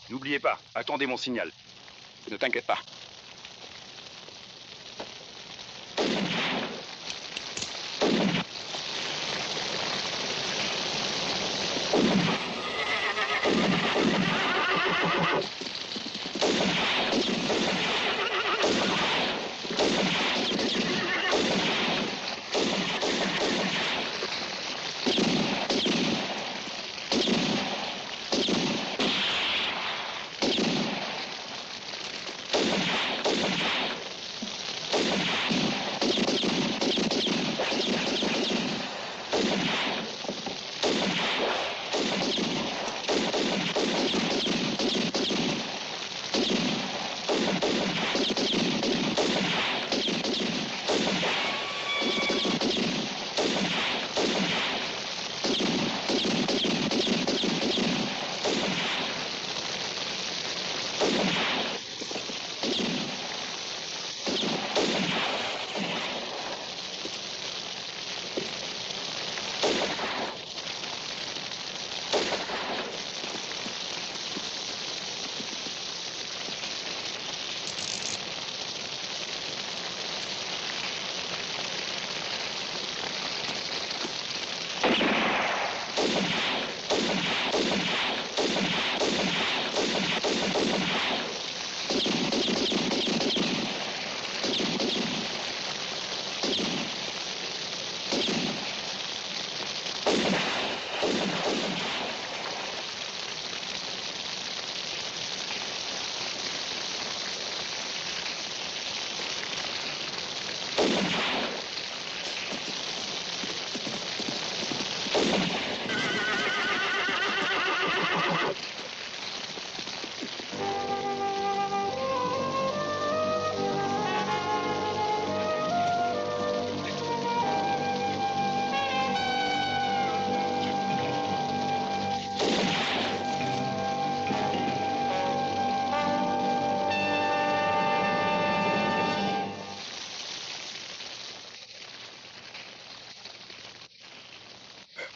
N'oubliez pas, attendez mon signal. Ne t'inquiète pas.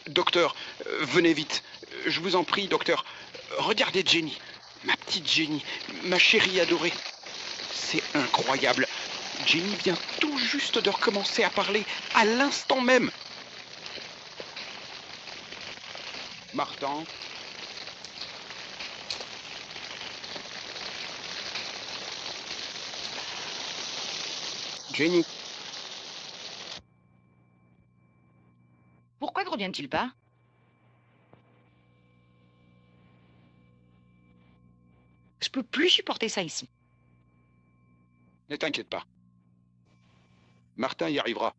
Docteur, venez vite. Je vous en prie, docteur. Regardez Jenny. Ma petite Jenny. Ma chérie adorée. C'est incroyable. Jenny vient tout juste de recommencer à parler à l'instant même. Martin. Jenny. Pourquoi ne reviennent-ils pas? Je peux plus supporter ça ici. Ne t'inquiète pas. Martin y arrivera.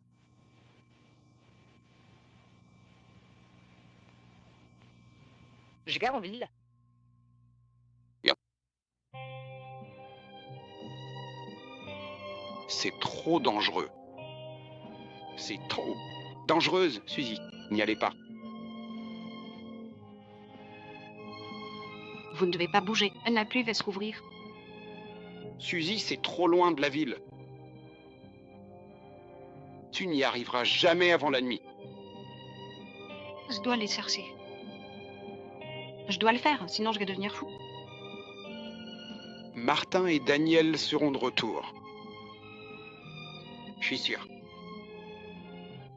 gare en ville. C'est trop dangereux. C'est trop dangereuse, Suzy. N'y allez pas. Vous ne devez pas bouger. La pluie va se rouvrir. Suzy, c'est trop loin de la ville. Tu n'y arriveras jamais avant la nuit. Je dois les chercher. Je dois le faire, sinon je vais devenir fou. Martin et Daniel seront de retour. Je suis sûr.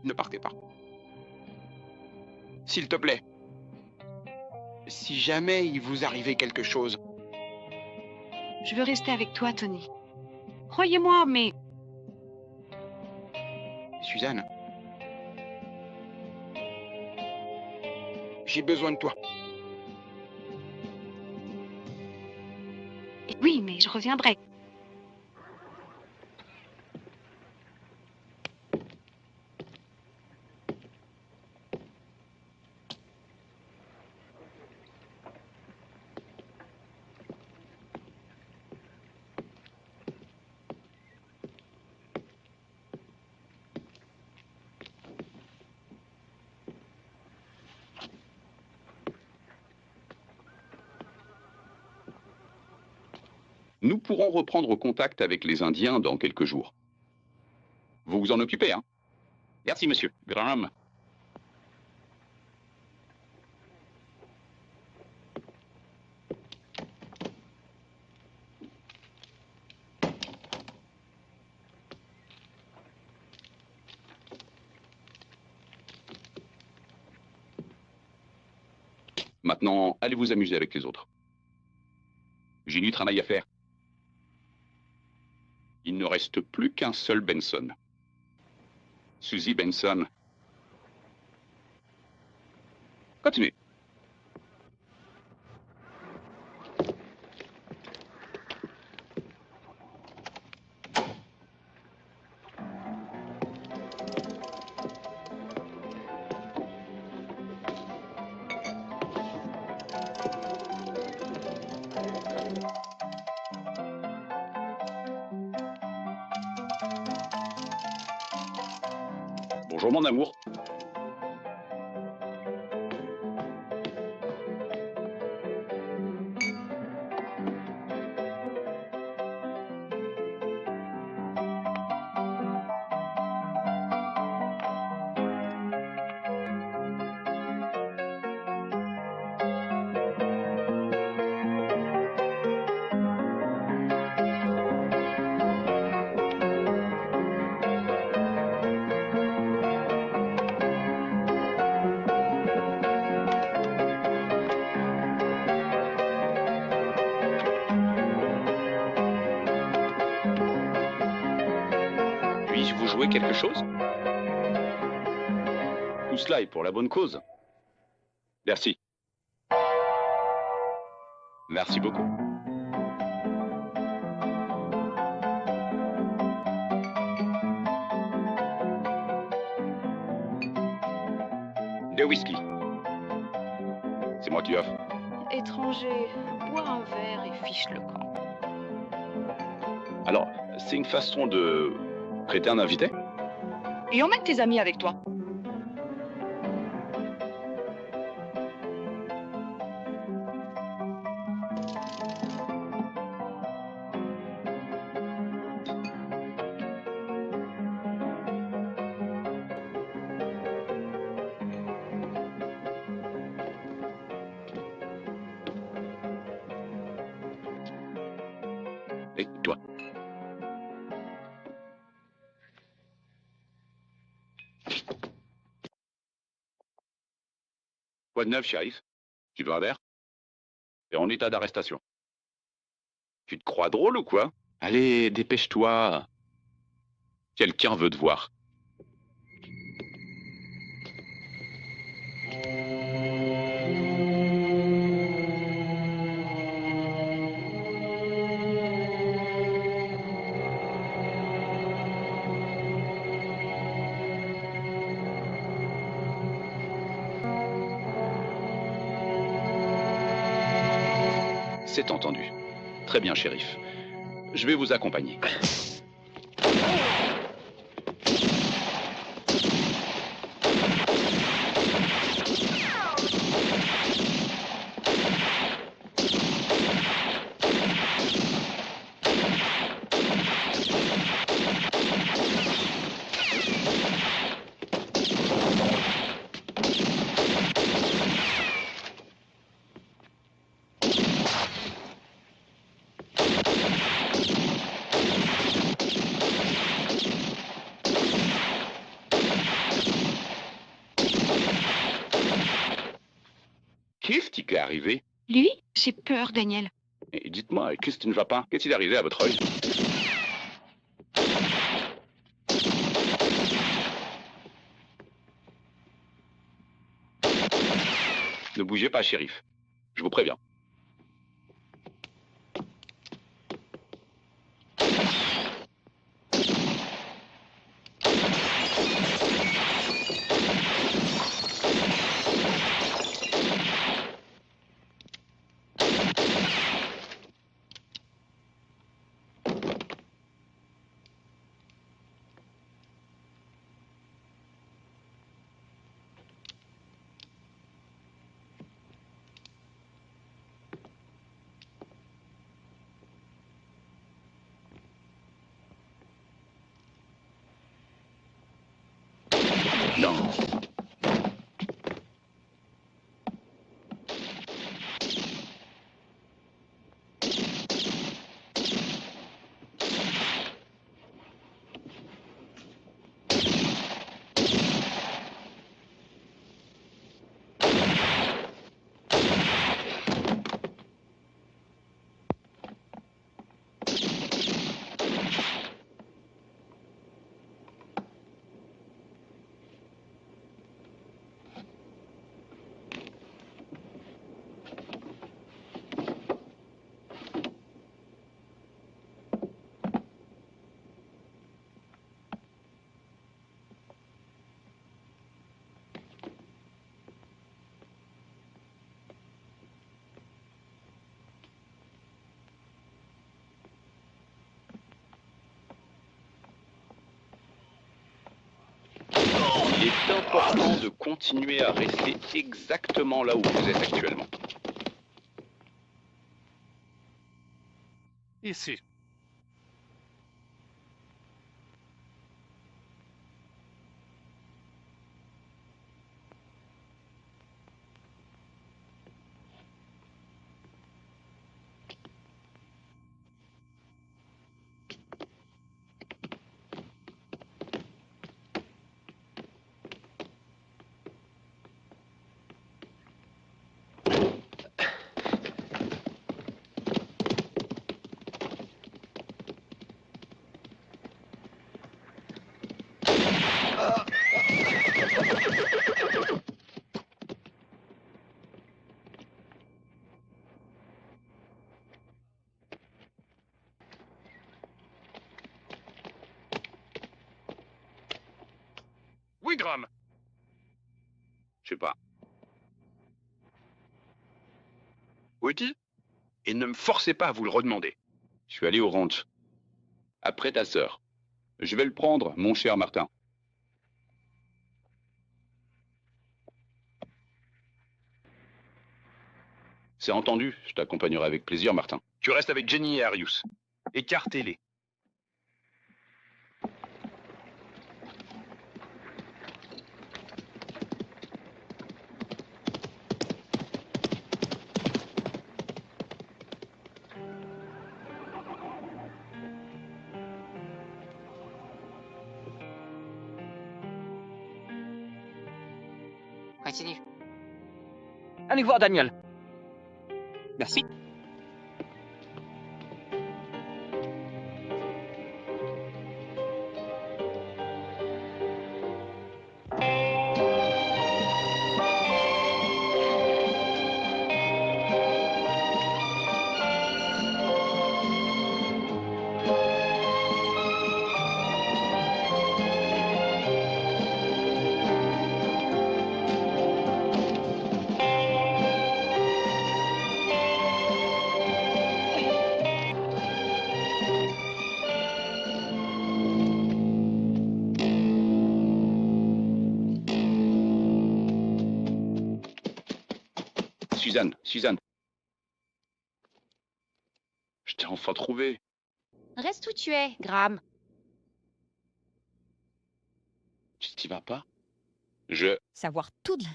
Ne partez pas. S'il te plaît. Si jamais il vous arrivait quelque chose. Je veux rester avec toi, Tony. Croyez-moi, mais... Suzanne. J'ai besoin de toi. Oui, mais je reviendrai. Nous pourrons reprendre contact avec les Indiens dans quelques jours. Vous vous en occupez, hein? Merci, monsieur. Graham. Maintenant, allez vous amuser avec les autres. J'ai du travail à faire. Il ne reste plus qu'un seul Benson. Suzy Benson. Continuez. Bonjour mon amour. Puis-je vous jouer quelque chose? Tout cela est pour la bonne cause. Merci. Merci beaucoup. Deux whisky. C'est moi qui offre. Étranger, bois un verre et fiche le camp. Alors, c'est une façon de prêter un invité? Et emmène tes amis avec toi. Et toi? Quoi de neuf, shérif? Tu veux un verre? T'es en état d'arrestation. Tu te crois drôle ou quoi? Allez, dépêche-toi. Quelqu'un veut te voir. C'est entendu. Très bien, shérif. Je vais vous accompagner. Qu'est-ce qui est arrivé? Lui? J'ai peur, Daniel. Et dites-moi, qu'est-ce qui ne va pas? Qu'est-il arrivé à votre œil? Ne bougez pas, shérif. Je vous préviens. Non. Il est important de continuer à rester exactement là où vous êtes actuellement. Ici. Wigram. Je sais pas. Où est-il? Et ne me forcez pas à vous le redemander. Je suis allé au ranch. Après ta sœur. Je vais le prendre, mon cher Martin. C'est entendu, je t'accompagnerai avec plaisir, Martin. Tu restes avec Jenny et Arius. Écartez-les. Continue. Allez voir Daniel. Merci. Suzanne, Suzanne. Je t'ai enfin trouvé. Reste où tu es, Graham. Tu t'y vas pas? Savoir tout de...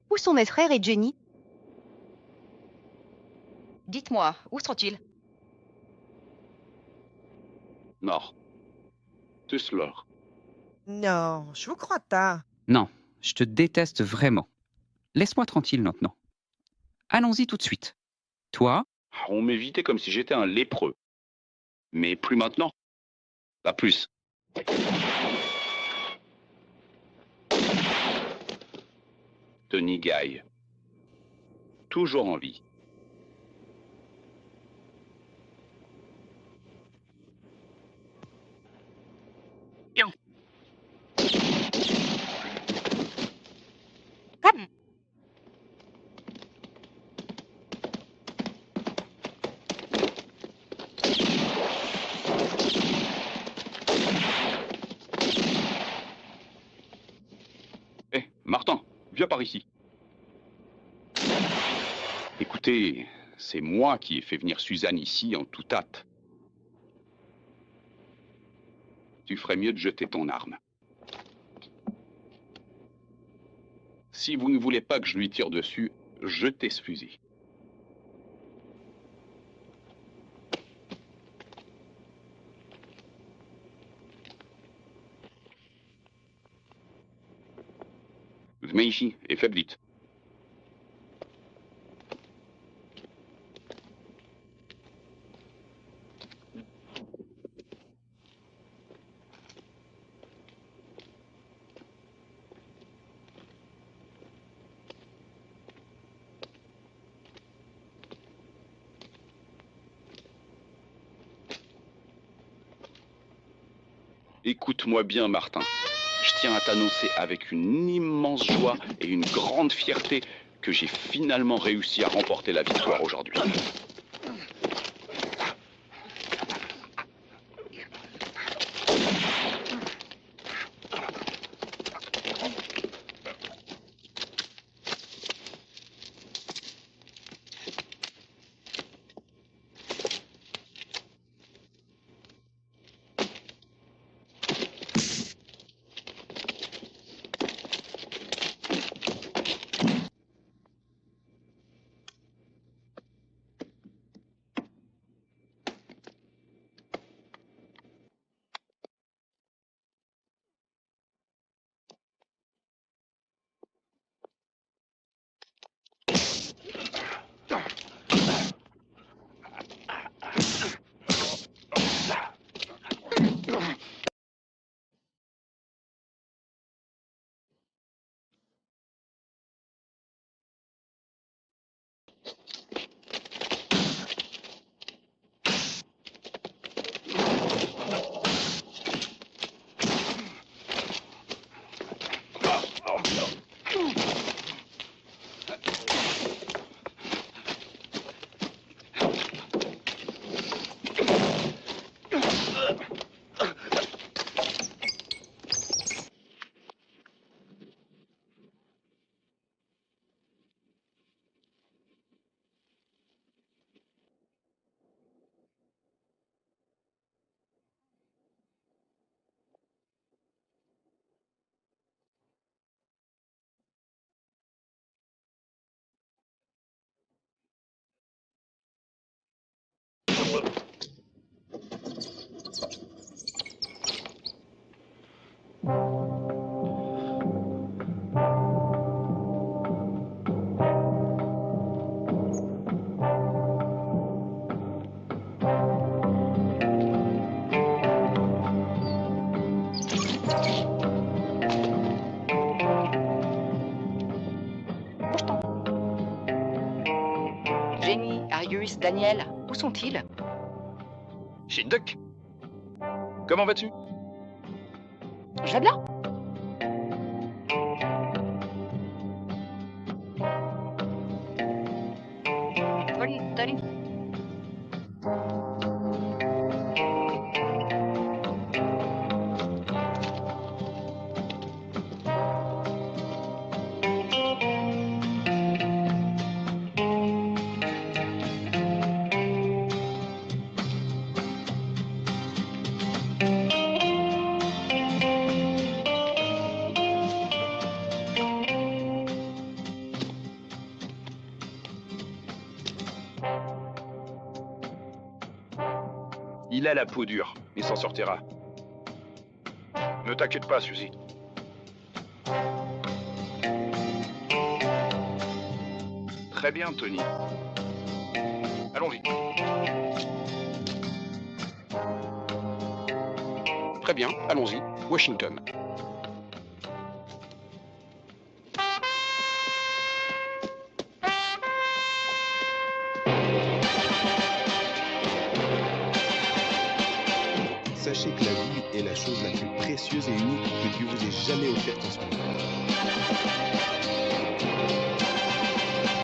Où sont mes frères et Jenny? Dites-moi, où sont-ils? Nord. Tuslor. Non, je vous crois pas. Non, je te déteste vraiment. Laisse-moi tranquille maintenant. Allons-y tout de suite. Toi, On m'évitait comme si j'étais un lépreux. Mais plus maintenant. Pas plus. Tony Guy. Toujours en vie. Martin, viens par ici. Écoutez, c'est moi qui ai fait venir Suzanne ici en toute hâte. Tu ferais mieux de jeter ton arme. Si vous ne voulez pas que je lui tire dessus, jetez ce fusil. Je mets ici et faites vite. Écoute-moi bien, Martin. Je tiens à t'annoncer avec une immense joie et une grande fierté que j'ai finalement réussi à remporter la victoire aujourd'hui. Jenny, Arius, Daniel, où sont-ils? Shinduck, comment vas-tu? Je vais bien. Tony. Il a la peau dure, mais s'en sortira. Ne t'inquiète pas, Suzy. Très bien, Tony. Allons-y. Très bien, allons-y. Washington. Sachez que la vie est la chose la plus précieuse et unique que Dieu vous ait jamais offerte en ce monde.